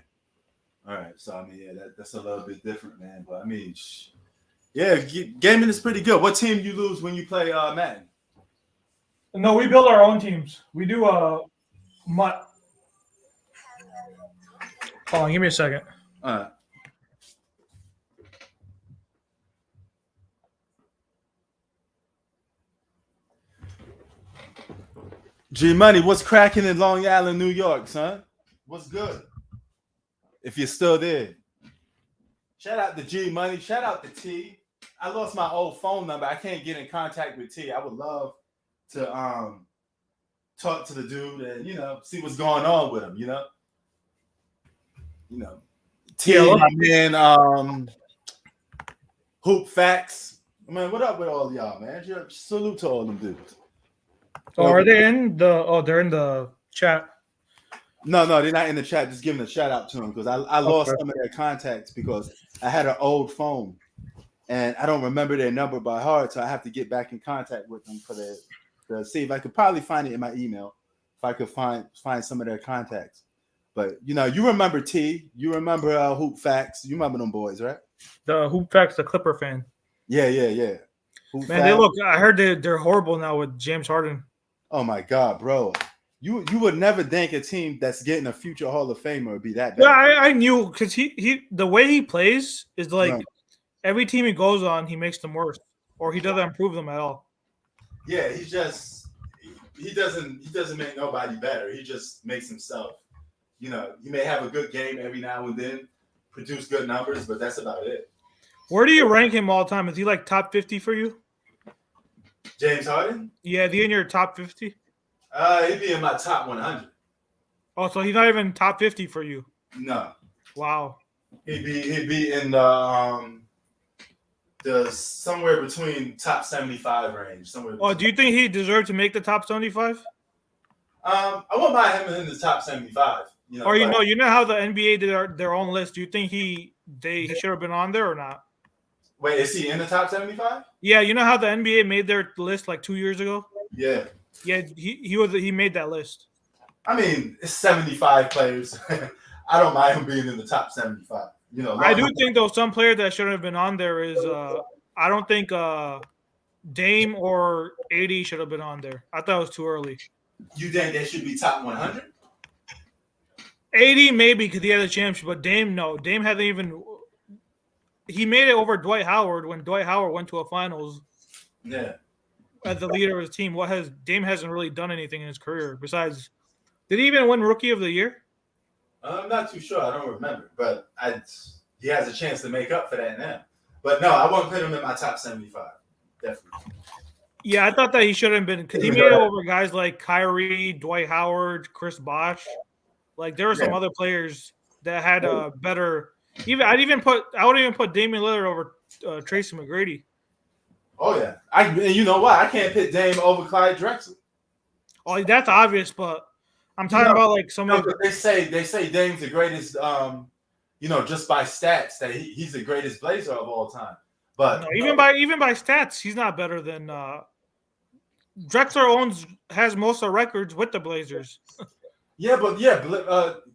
All right. So I mean, that's a little bit different, man. But I mean, yeah, gaming is pretty good. What team you lose when you play Madden? No, we build our own teams. We do mutt. Hold on, give me a second. All right. G Money, what's cracking in Long Island, New York, son? What's good? If you're still there. Shout out to G Money. Shout out to T. I lost my old phone number. I can't get in contact with T. I would love to talk to the dude and see what's going on with him, T, my man, Hoop Facts. Man, what up with all y'all, man? Salute to all them dudes. Oh, are they in the? Oh, they're in the chat. No, they're not in the chat. Just giving a shout out to them because I lost some of their contacts because I had an old phone and I don't remember their number by heart, so I have to get back in contact with them to see if I could probably find it in my email if I could find some of their contacts. But you remember T, you remember Hoop Facts, you remember them boys, right? The Hoop Facts, the Clipper fan. Yeah. Hoop Man, Facts. I heard they're horrible now with James Harden. Oh my God, bro. You would never think a team that's getting a future Hall of Famer would be that bad. Yeah, I knew because he the way he plays is like every team he goes on, he makes them worse or he doesn't improve them at all. Yeah, he doesn't make nobody better. He just makes himself. He may have a good game every now and then, produce good numbers, but that's about it. Where do you rank him all time? Is he like top 50 for you? James Harden? Yeah, is he in your top 50? He'd be in my top 100. Oh, so he's not even top 50 for you? No. Wow. He'd be in the somewhere between top 75 range. Do you think he deserved to make the top 75? I won't buy him in the top 75. Or you know how the NBA did their own list. Do you think he should have been on there or not? Wait, is he in the top 75? Yeah, you know how the NBA made their list like 2 years ago? Yeah. Yeah, he made that list. I mean, it's 75 players. I don't mind him being in the top 75. I do think though some player that should have been on there is I don't think Dame or AD should have been on there. I thought it was too early. You think they should be top 100? AD maybe because he had a championship, but Dame no. Dame hasn't even. He made it over Dwight Howard when Dwight Howard went to a finals. Yeah. As the leader of his team, Dame hasn't really done anything in his career besides. Did he even win Rookie of the Year? I'm not too sure. I don't remember, but he has a chance to make up for that now. But no, I won't put him in my top 75. Definitely. Yeah, I thought that he shouldn't have been because he made it over guys like Kyrie, Dwight Howard, Chris Bosh. Like there were some other players that had a better. I wouldn't even put Damian Lillard over Tracy McGrady. Oh yeah, and you know what? I can't put Dame over Clyde Drexler. Oh, that's obvious, but I'm talking about like some of they say Dame's the greatest. Just by stats that he's the greatest Blazer of all time. But no, even by stats, he's not better than Drexler has most of the records with the Blazers.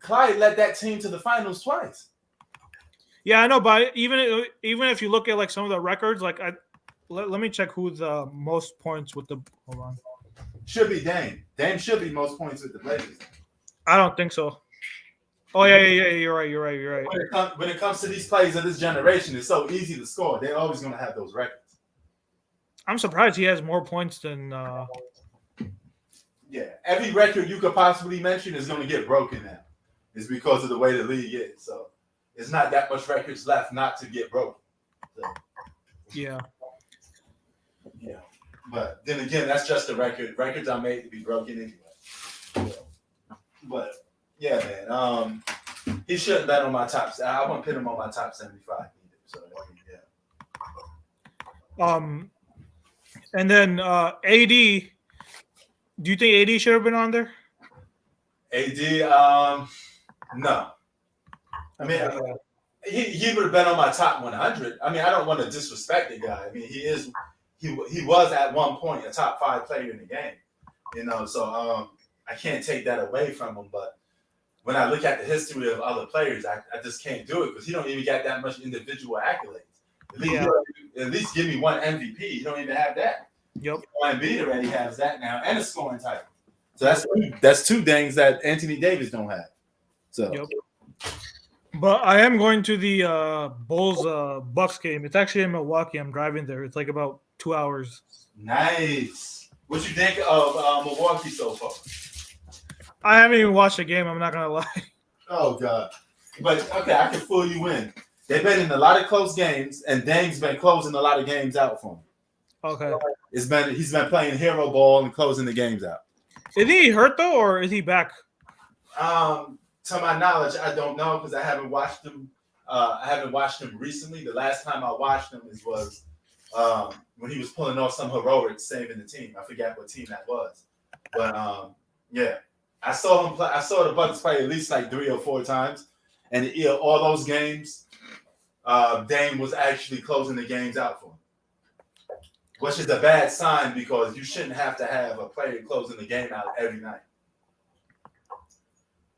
Clyde led that team to the finals twice. Yeah, I know, but even if you look at like some of the records, like let me check who's the most points with the. Hold on. Should be Dame. Dame should be most points with the Blazers. I don't think so. Oh yeah. You're right. When it comes to these players of this generation, it's so easy to score. They're always going to have those records. I'm surprised he has more points than. Yeah, every record you could possibly mention is going to get broken now. It's because of the way the league is. So it's not that much records left not to get broken. So, yeah. But then again, that's just a record. Records are made to be broken anyway. But yeah, man. He shouldn't bet on my top. I won't put him on my top 75 either. So yeah. And then AD. Do you think AD should have been on there? AD, no. I mean, he would have been on my top 100. I mean, I don't want to disrespect the guy. I mean, he was at one point a top 5 player in the game. You know, so I can't take that away from him. But when I look at the history of other players, I just can't do it because he don't even got that much individual accolades. At least give me one MVP. You don't even have that. Yep. Embiid already has that now and a scoring title. So that's two things that Anthony Davis don't have. So. Yep. But I am going to the Bulls Bucks game. It's actually in Milwaukee. I'm driving there. It's like about 2 hours. Nice. What you think of Milwaukee so far? I haven't even watched the game. I'm not gonna lie. Oh God. But okay, I can fool you in. They've been in a lot of close games, and Dame's been closing a lot of games out for him. Okay. He's been playing hero ball and closing the games out. Is he hurt though, or is he back? To my knowledge, I don't know because I haven't watched him. I haven't watched him recently. The last time I watched him was when he was pulling off some heroics saving the team. I forget what team that was, but yeah, I saw him play. I saw the Bucks play at least like 3 or 4 times, and all those games, Dame was actually closing the games out for him. Which is a bad sign because you shouldn't have to have a player closing the game out every night.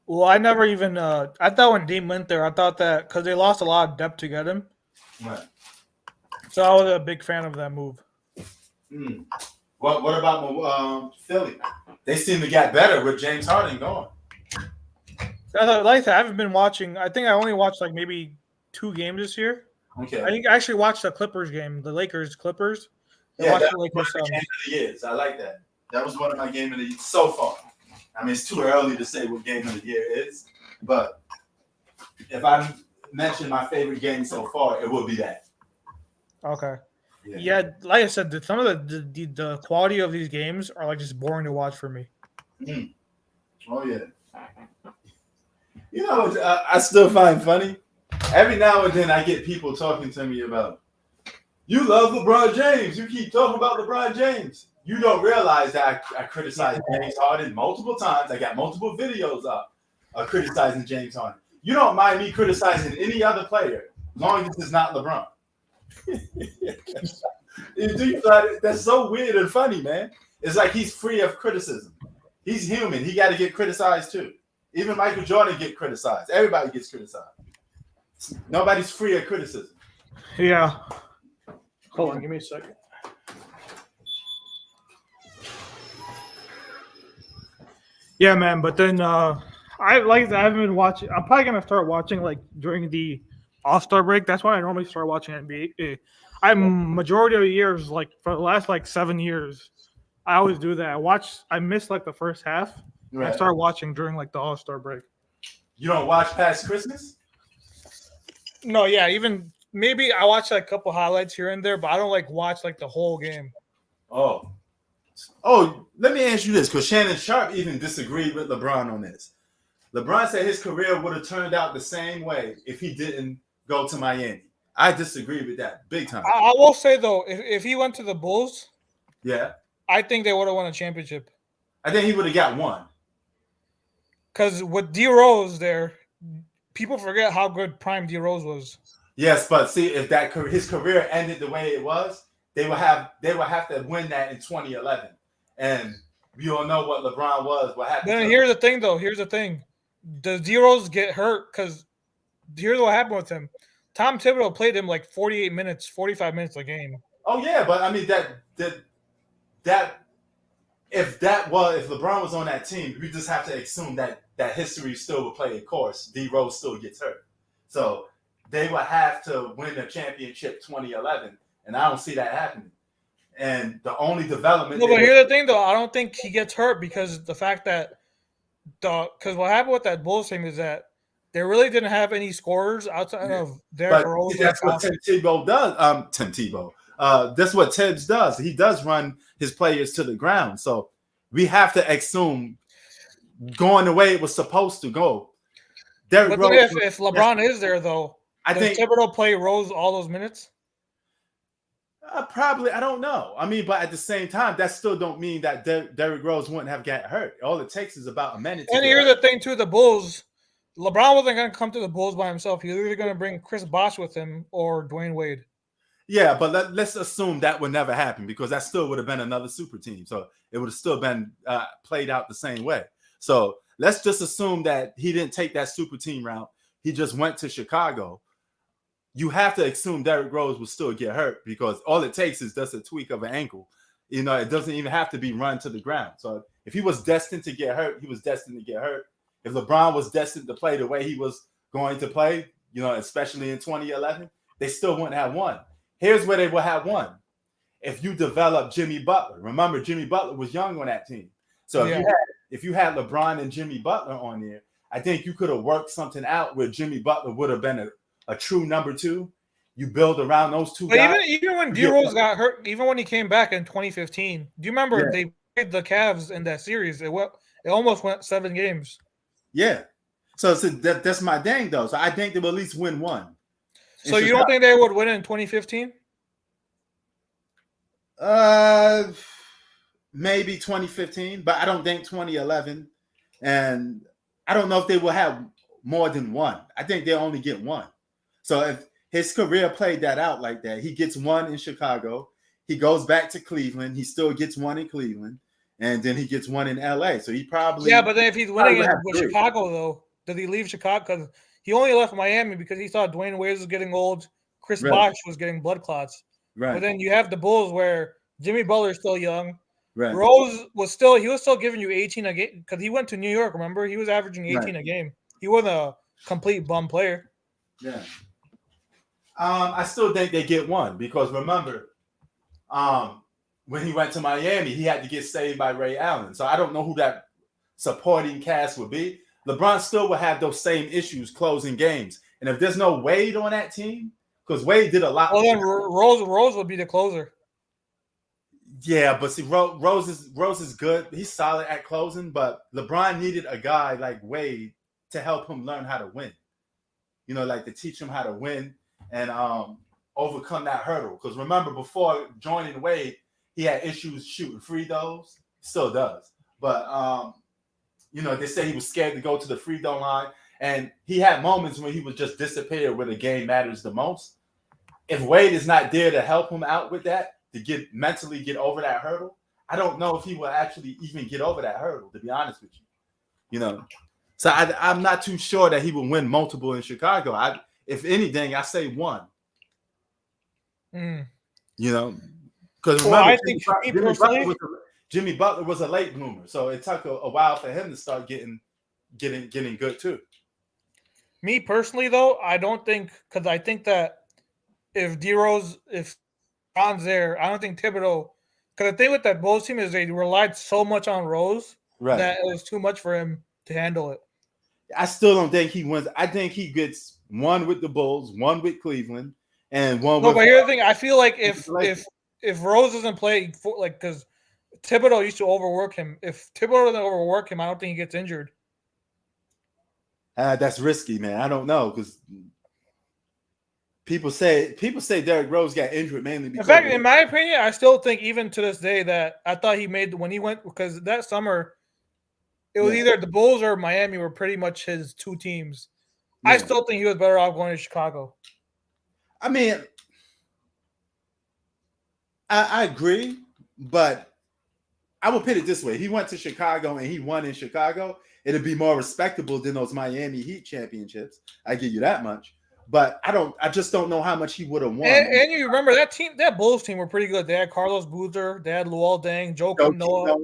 Well, I never even. I thought when Dame went there, I thought that because they lost a lot of depth to get him. Right. So I was a big fan of that move. What about Philly? They seem to get better with James Harden gone. Like I said, I haven't been watching. I think I only watched like maybe 2 games this year. Okay. I think I actually watched the Clippers game, the Lakers Clippers. Yeah, that was one of the game of the years. I like that. That was one of my game of the year so far. I mean, it's too early to say what game of the year is, but if I mention my favorite game so far, it will be that. Okay. Yeah, like I said, some of the quality of these games are like just boring to watch for me. Oh yeah. You know, I still find funny. Every now and then, I get people talking to me about, you love LeBron James. You keep talking about LeBron James. You don't realize that I criticized James Harden multiple times. I got multiple videos up of criticizing James Harden. You don't mind me criticizing any other player, as long as it's not LeBron. That's so weird and funny, man. It's like he's free of criticism. He's human. He got to get criticized too. Even Michael Jordan get criticized. Everybody gets criticized. Nobody's free of criticism. Yeah. Hold on, give me a second. Yeah, man. But then I haven't been watching. I'm probably gonna start watching like during the All-Star break. That's why I normally start watching NBA. I'm majority of the years, like for the last like 7 years, I always do that. I missed like the first half. Right. I start watching during like the All-Star break. You don't watch past Christmas? No, yeah, even maybe I watch like a couple highlights here and there, but I don't like watch like the whole game. Oh, let me ask you this, because Shannon Sharp even disagreed with LeBron on this. LeBron said his career would have turned out the same way if he didn't go to Miami. I disagree with that big time. I will say though, if he went to the Bulls, yeah, I think they would have won a championship. I think he would have got one. Because with D Rose there, people forget how good prime D Rose was. Yes, but see, if his career ended the way it was, they would have to win that in 2011, and we all know what LeBron was. What happened? Then here's the thing, though. Here's the thing: does D Rose get hurt? Because here's what happened with him. Tom Thibodeau played him like 48 minutes, 45 minutes a game. Oh yeah, but I mean that if LeBron was on that team, we just have to assume that history still would play a course. D Rose still gets hurt, so they would have to win a championship 2011, and I don't see that happening. And the only development. No, but here's the thing, though. I don't think he gets hurt because the fact that because what happened with that Bulls team is that they really didn't have any scorers outside of Derrick Rose. That's what Tim Tebow does. Tim Tebow. That's what Tibbs does. He does run his players to the ground. So we have to assume going the way it was supposed to go. Derrick Rose, if LeBron is there, though, I think Thibodeau play Rose all those minutes. Probably, I don't know. I mean, but at the same time, that still don't mean that Derrick Rose wouldn't have got hurt. All it takes is about a minute. And here's the thing, too: the Bulls. LeBron wasn't going to come to the Bulls by himself. He was either going to bring Chris Bosh with him or Dwayne Wade. Yeah, but let's assume that would never happen because that still would have been another super team. So it would have still been played out the same way. So let's just assume that he didn't take that super team route. He just went to Chicago. You have to assume Derrick Rose will still get hurt because all it takes is just a tweak of an ankle. You know, it doesn't even have to be run to the ground. So if he was destined to get hurt, he was destined to get hurt. If LeBron was destined to play the way he was going to play, you know, especially in 2011, they still wouldn't have won. Here's where they will have won. If you develop Jimmy Butler. Remember, Jimmy Butler was young on that team. So if you had LeBron and Jimmy Butler on there, I think you could have worked something out where Jimmy Butler would have been a true number two. You build around those two guys. Even when D Rose got hurt, even when he came back in 2015, do you remember they played the Cavs in that series? It almost went 7 games. Yeah. So that's my thing, though. So I think they will at least win one. So you don't think they would win in 2015? Maybe 2015, but I don't think 2011. And I don't know if they will have more than one. I think they'll only get one. So if his career played that out like that, he gets one in Chicago, he goes back to Cleveland, he still gets one in Cleveland, and then he gets one in LA. So he probably but then if he's winning with Chicago, though, does he leave Chicago? Because he only left Miami because he thought Dwayne Wade was getting old, Chris Bosh was getting blood clots. Right. But then you have the Bulls where Jimmy Butler's still young. Right. Rose was still giving you 18 a game because he went to New York. Remember, he was averaging 18 a game. He wasn't a complete bum player. Yeah. I still think they get one because remember, when he went to Miami, he had to get saved by Ray Allen. So I don't know who that supporting cast would be. LeBron still will have those same issues closing games. And if there's no Wade on that team, because Wade did a lot. Well, then Rose would be the closer. Yeah, but see, Rose is good. He's solid at closing, but LeBron needed a guy like Wade to help him learn how to win. You know, like to teach him how to win and overcome that hurdle. Because remember, before joining Wade, he had issues shooting free throws. Still does. But, you know, they say he was scared to go to the free throw line. And he had moments when he would just disappear where the game matters the most. If Wade is not there to help him out with that, to mentally get over that hurdle, I don't know if he will actually even get over that hurdle, to be honest with you. You know, so I'm not too sure that he will win multiple in Chicago. If anything, I say one. You know, because remember, I think Jimmy Butler was a late bloomer, so it took a while for him to start getting good too. Me personally, though, I don't think because I think that if Ron's there, I don't think Thibodeau. Because the thing with that Bulls team is they relied so much on Rose that it was too much for him to handle it. I still don't think he wins. I think he gets one with the Bulls, one with Cleveland, and one. No, but here's the thing: I feel like if Rose doesn't play, because Thibodeau used to overwork him. If Thibodeau doesn't overwork him, I don't think he gets injured. That's risky, man. I don't know because people say Derrick Rose got injured mainly because. In fact, in my opinion, I still think even to this day that I thought he made when he went because that summer, it was either the Bulls or Miami were pretty much his two teams. Yeah. I still think he was better off going to Chicago. I mean, I agree, but I will put it this way: he went to Chicago and he won in Chicago. It'd be more respectable than those Miami Heat championships. I give you that much. but I just don't know how much he would have won. And you remember that Bulls team were pretty good. They had Carlos Boozer, they had Luol Deng, Joakim Noah.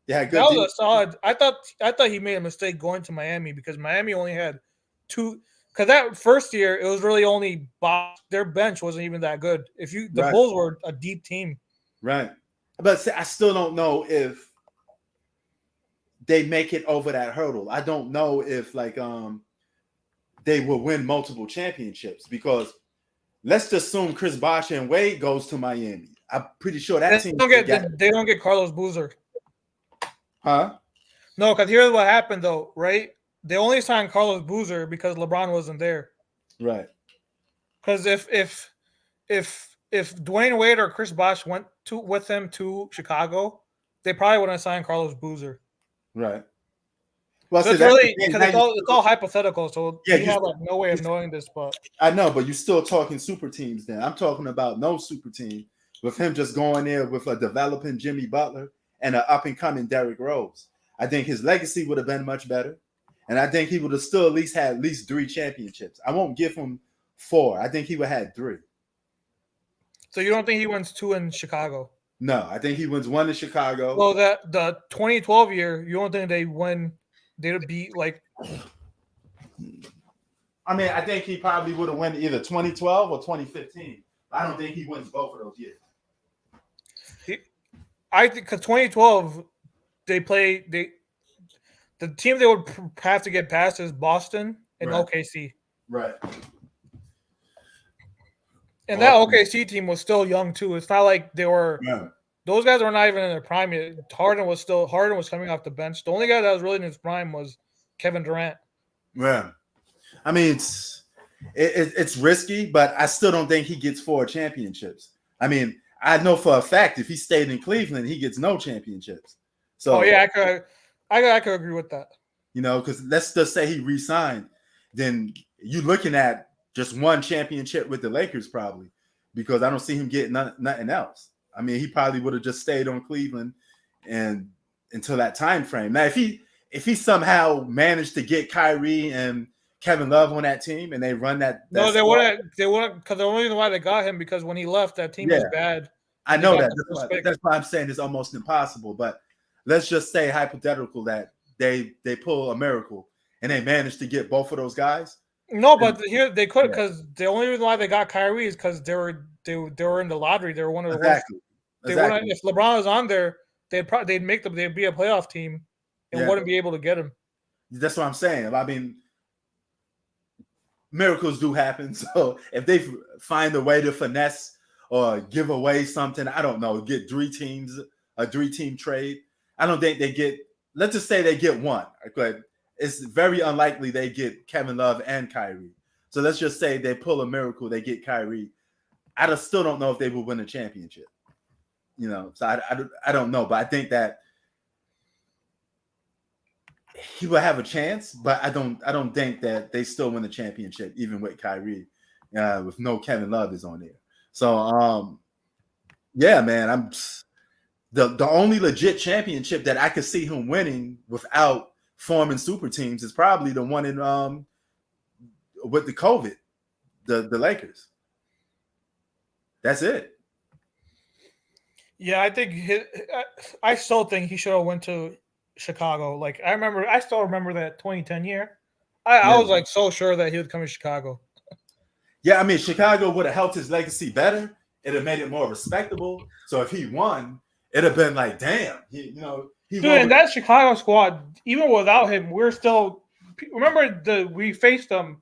Yeah, good. That was a solid. I thought he made a mistake going to Miami because Miami only had 2. Because that first year it was really only their bench wasn't even that good. The Bulls were a deep team, right? But I still don't know if they make it over that hurdle. I don't know if they will win multiple championships because let's just assume Chris Bosh and Wade goes to Miami. I'm pretty sure that team they don't get Carlos Boozer. Huh? No, because here's what happened though, right? They only signed Carlos Boozer because LeBron wasn't there. Right. Because if Dwayne Wade or Chris Bosh went with them to Chicago, they probably wouldn't have signed Carlos Boozer. Right. Well, so it's really because it's all hypothetical. So yeah, you have no way of knowing this, but I know, but you're still talking super teams. Then I'm talking about no super team with him just going there with a developing Jimmy Butler and an up and coming Derrick Rose. I think his legacy would have been much better, and I think he would have still at least had at least 3 championships. I won't give him 4. I think he would have had 3. So you don't think he wins 2 in Chicago? No, I think he wins 1 in Chicago. Well, the 2012 year, you don't think they win? They'd be like. I mean, I think he probably would have won either 2012 or 2015. I don't think he wins both of those years. I think because 2012, the team they would have to get past is Boston and OKC. Right. And that OKC team was still young too. It's not like they were. Yeah. Those guys were not even in their prime yet. Harden was coming off the bench. The only guy that was really in his prime was Kevin Durant. Yeah. I mean, it's risky, but I still don't think he gets 4 championships. I mean, I know for a fact if he stayed in Cleveland, he gets no championships. So, yeah, I could agree with that. You know, because let's just say he re-signed, then you're looking at just 1 championship with the Lakers probably, because I don't see him getting nothing else. I mean, he probably would have just stayed on Cleveland and until that time frame. Now, if he somehow managed to get Kyrie and Kevin Love on that team and they run that no, they wouldn't because the only reason why they got him because when he left, that team was bad. I know that. That's why I'm saying it's almost impossible. But let's just say hypothetical that they pull a miracle and they manage to get both of those guys. No, but here they could because the only reason why they got Kyrie is because they were in the lottery. They were one of the worst. Exactly. If LeBron was on there, they'd be a playoff team and wouldn't be able to get him. That's what I'm saying. I mean, miracles do happen. So if they find a way to finesse or give away something, I don't know, get 3 teams, a 3-team trade. I don't think they get. Let's just say they get 1. But it's very unlikely they get Kevin Love and Kyrie. So let's just say they pull a miracle, they get Kyrie. I still don't know if they will win a championship. You know, so I don't know, but I think that he will have a chance, but I don't think that they still win the championship, even with Kyrie, with no Kevin Love is on there. So, yeah, man, I'm the only legit championship that I could see him winning without forming super teams is probably the one in with the COVID, the Lakers. That's it. Yeah, I still think he should have went to Chicago. Like I still remember that 2010 year. I was like so sure that he would come to Chicago. Yeah, I mean Chicago would have helped his legacy better. It'd have made it more respectable. So if he won, it'd have been like, damn, and that Chicago squad, even without him, we're still. Remember we faced them,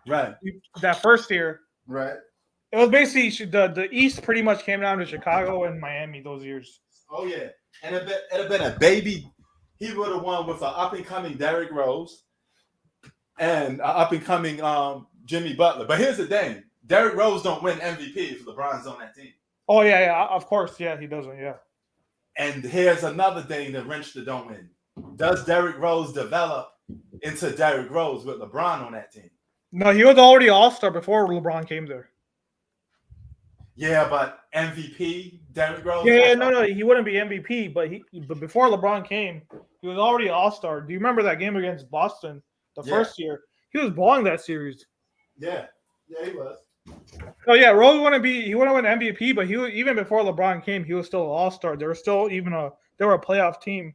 right? That first year, right? It was basically the East pretty much came down to Chicago and Miami those years. Oh yeah, and it'd have been a baby. He would have won with an up and coming Derrick Rose and an up and coming Jimmy Butler. But here's the thing: Derrick Rose don't win MVP if LeBron's on that team. Oh yeah, of course, yeah, he doesn't, yeah. And here's another thing that Wrench don't win: does Derrick Rose develop into Derrick Rose with LeBron on that team? No, he was already All-Star before LeBron came there. Yeah, but MVP, Derrick Rose. Yeah, no, he wouldn't be MVP, but before LeBron came, he was already All-Star. Do you remember that game against Boston the first year? He was balling that series. Yeah, Yeah, he was. Oh yeah, Rose he wouldn't win MVP, but even before LeBron came, he was still an all-star. They were still they were a playoff team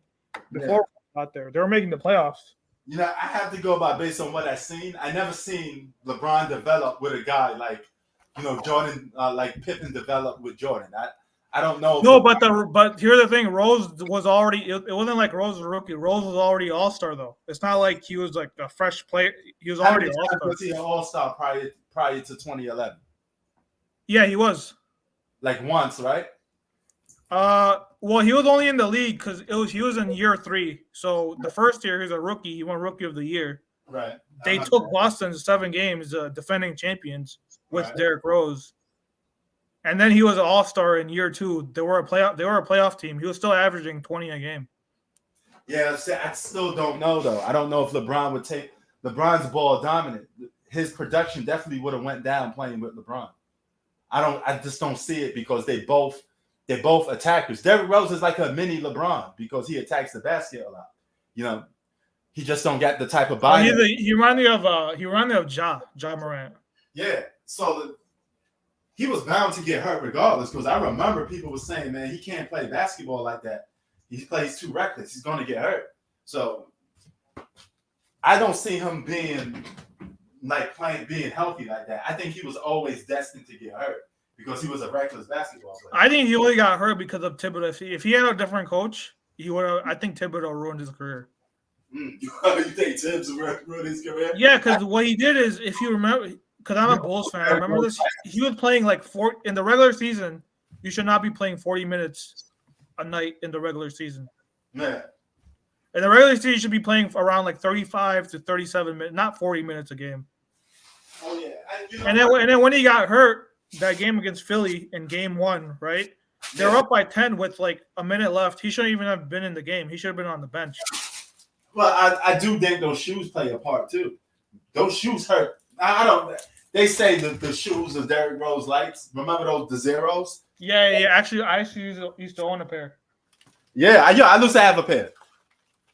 before he got there. They were making the playoffs. You know, I have to go based on what I've seen. I never seen LeBron develop with a guy like, Jordan, like Pippen developed with Jordan. I don't know. No, but here's the thing: Rose was already. It wasn't like Rose was a rookie. Rose was already all-star though. It's not like he was like a fresh player. He was already all-star. Was he an all-star prior to 2011? Yeah, he was. Like once, right? Well, he was only in the league because he was in year 3. So the first year he was a rookie. He won Rookie of the Year. Right. They took Boston to 7 games, defending champions with Derrick Rose. And then he was an all-star in year 2. They were a playoff team. He was still averaging 20 a game. Yeah, I still don't know though. I don't know if LeBron would take LeBron's ball dominant. His production definitely would have went down playing with LeBron. I just don't see it because they're both attackers. Derrick Rose is like a mini LeBron because he attacks the basket a lot. He just don't get the type of body. He reminded me of Ja Morant. Yeah, so he was bound to get hurt regardless because I remember people were saying, man, he can't play basketball like that. He plays too reckless. He's going to get hurt. So I don't see him being healthy like that. I think he was always destined to get hurt because he was a reckless basketball player. I think he only got hurt because of Thibodeau. If he had a different coach, he would have. I think Thibodeau ruined his career. You think Tibbs ruined his career? Yeah, because what he did is, if you remember, because I'm a Bulls fan, I remember this. He was playing like in the regular season. You should not be playing 40 minutes a night in the regular season. Yeah. In the regular season, you should be playing around like 35 to 37 minutes, not 40 minutes a game. Oh yeah. And then when he got hurt, that game against Philly in Game 1, right? They were up by 10 with like a minute left. He shouldn't even have been in the game. He should have been on the bench. Well, I do think those shoes play a part too. Those shoes hurt. I don't. They say the shoes of Derrick Rose likes. Remember the Zeros? Yeah. Actually, I used to own a pair. Yeah, I used to have a pair.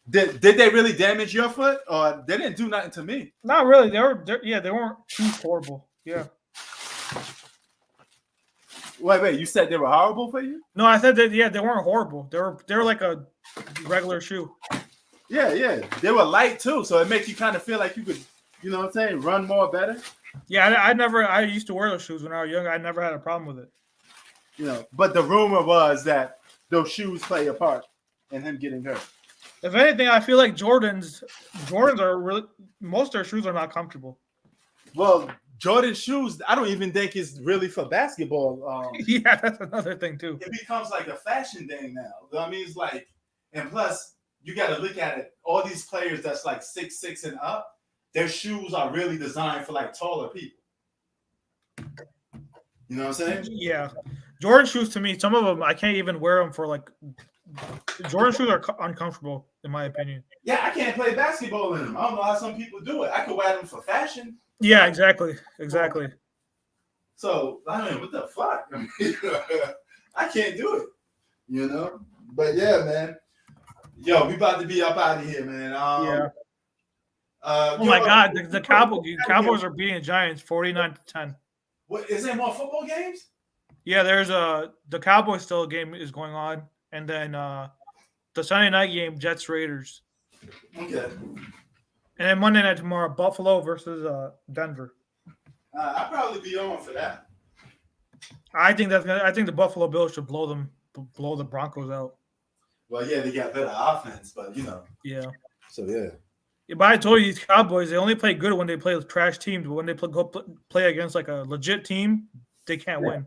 Did they really damage your foot, or they didn't do nothing to me? Not really. They weren't too horrible. Yeah. Wait. You said they were horrible for you? No, I said that. Yeah, they weren't horrible. They were like a regular shoe. Yeah. They were light too, so it makes you kind of feel like you could, run more better. Yeah, I used to wear those shoes when I was young. I never had a problem with it. But the rumor was that those shoes play a part in him getting hurt. If anything, I feel like Jordans are really, most of their shoes are not comfortable. Well, Jordan shoes, I don't even think is really for basketball. Yeah, that's another thing too. It becomes like a fashion thing now. I mean, it's like, and plus you got to look at it. All these players that's like 6'6" and up, their shoes are really designed for like taller people. You know what I'm saying? Yeah, Jordan shoes to me, some of them I can't even wear them for like. Jordan shoes are uncomfortable, in my opinion. Yeah, I can't play basketball in them. I don't know how some people do it. I could wear them for fashion. Yeah, exactly. So, I mean, what the fuck? I can't do it, But yeah, man. Yo, we about to be up out of here, man. Yeah. Oh my God, the Cowboys are beating the Giants 49-10. What, is there more football games? Yeah, there's the Cowboys still game is going on. And then the Sunday night game, Jets Raiders. Okay. And then Monday night tomorrow, Buffalo versus Denver. I'll probably be on for that. I think the Buffalo Bills should blow the Broncos out. Well, yeah, they got better offense, but Yeah. So yeah. But I told you these Cowboys, they only play good when they play with trash teams. But when they play against like a legit team, they can't win.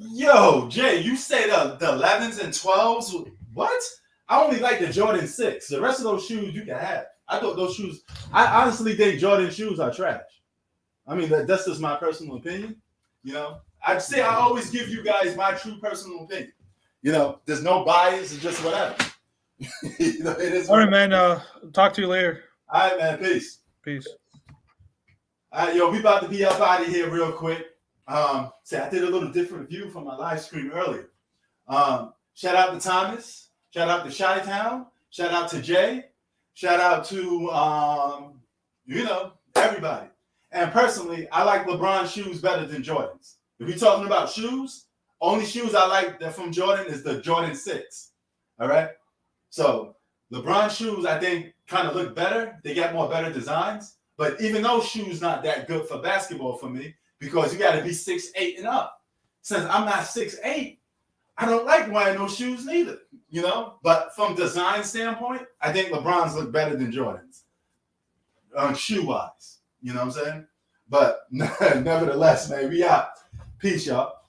Yo, Jay, you say the 11s and 12s? What? I only like the Jordan 6. The rest of those shoes you can have. I thought those shoes. I honestly think Jordan shoes are trash. I mean, that's just my personal opinion. I'd say I always give you guys my true personal opinion. There's no bias. It's just whatever. It is. All right, man. Talk to you later. All right, man. Peace. All right, yo, we about to be up out of here real quick. See, I did a little different view from my live stream earlier. Shout out to Thomas. Shout out to Chi-Town. Shout out to Jay. Shout out to everybody. And personally, I like LeBron's shoes better than Jordan's. If we're talking about shoes, only shoes I like that from Jordan is the Jordan 6. All right. So LeBron's shoes, I think, kind of look better. They got more better designs. But even those shoes not that good for basketball for me because you got to be 6'8" and up. Since I'm not 6'8", I don't like wearing those shoes neither, you know? But from design standpoint, I think LeBron's look better than Jordan's shoe-wise. You know what I'm saying? But nevertheless, man, we out. Peace, y'all.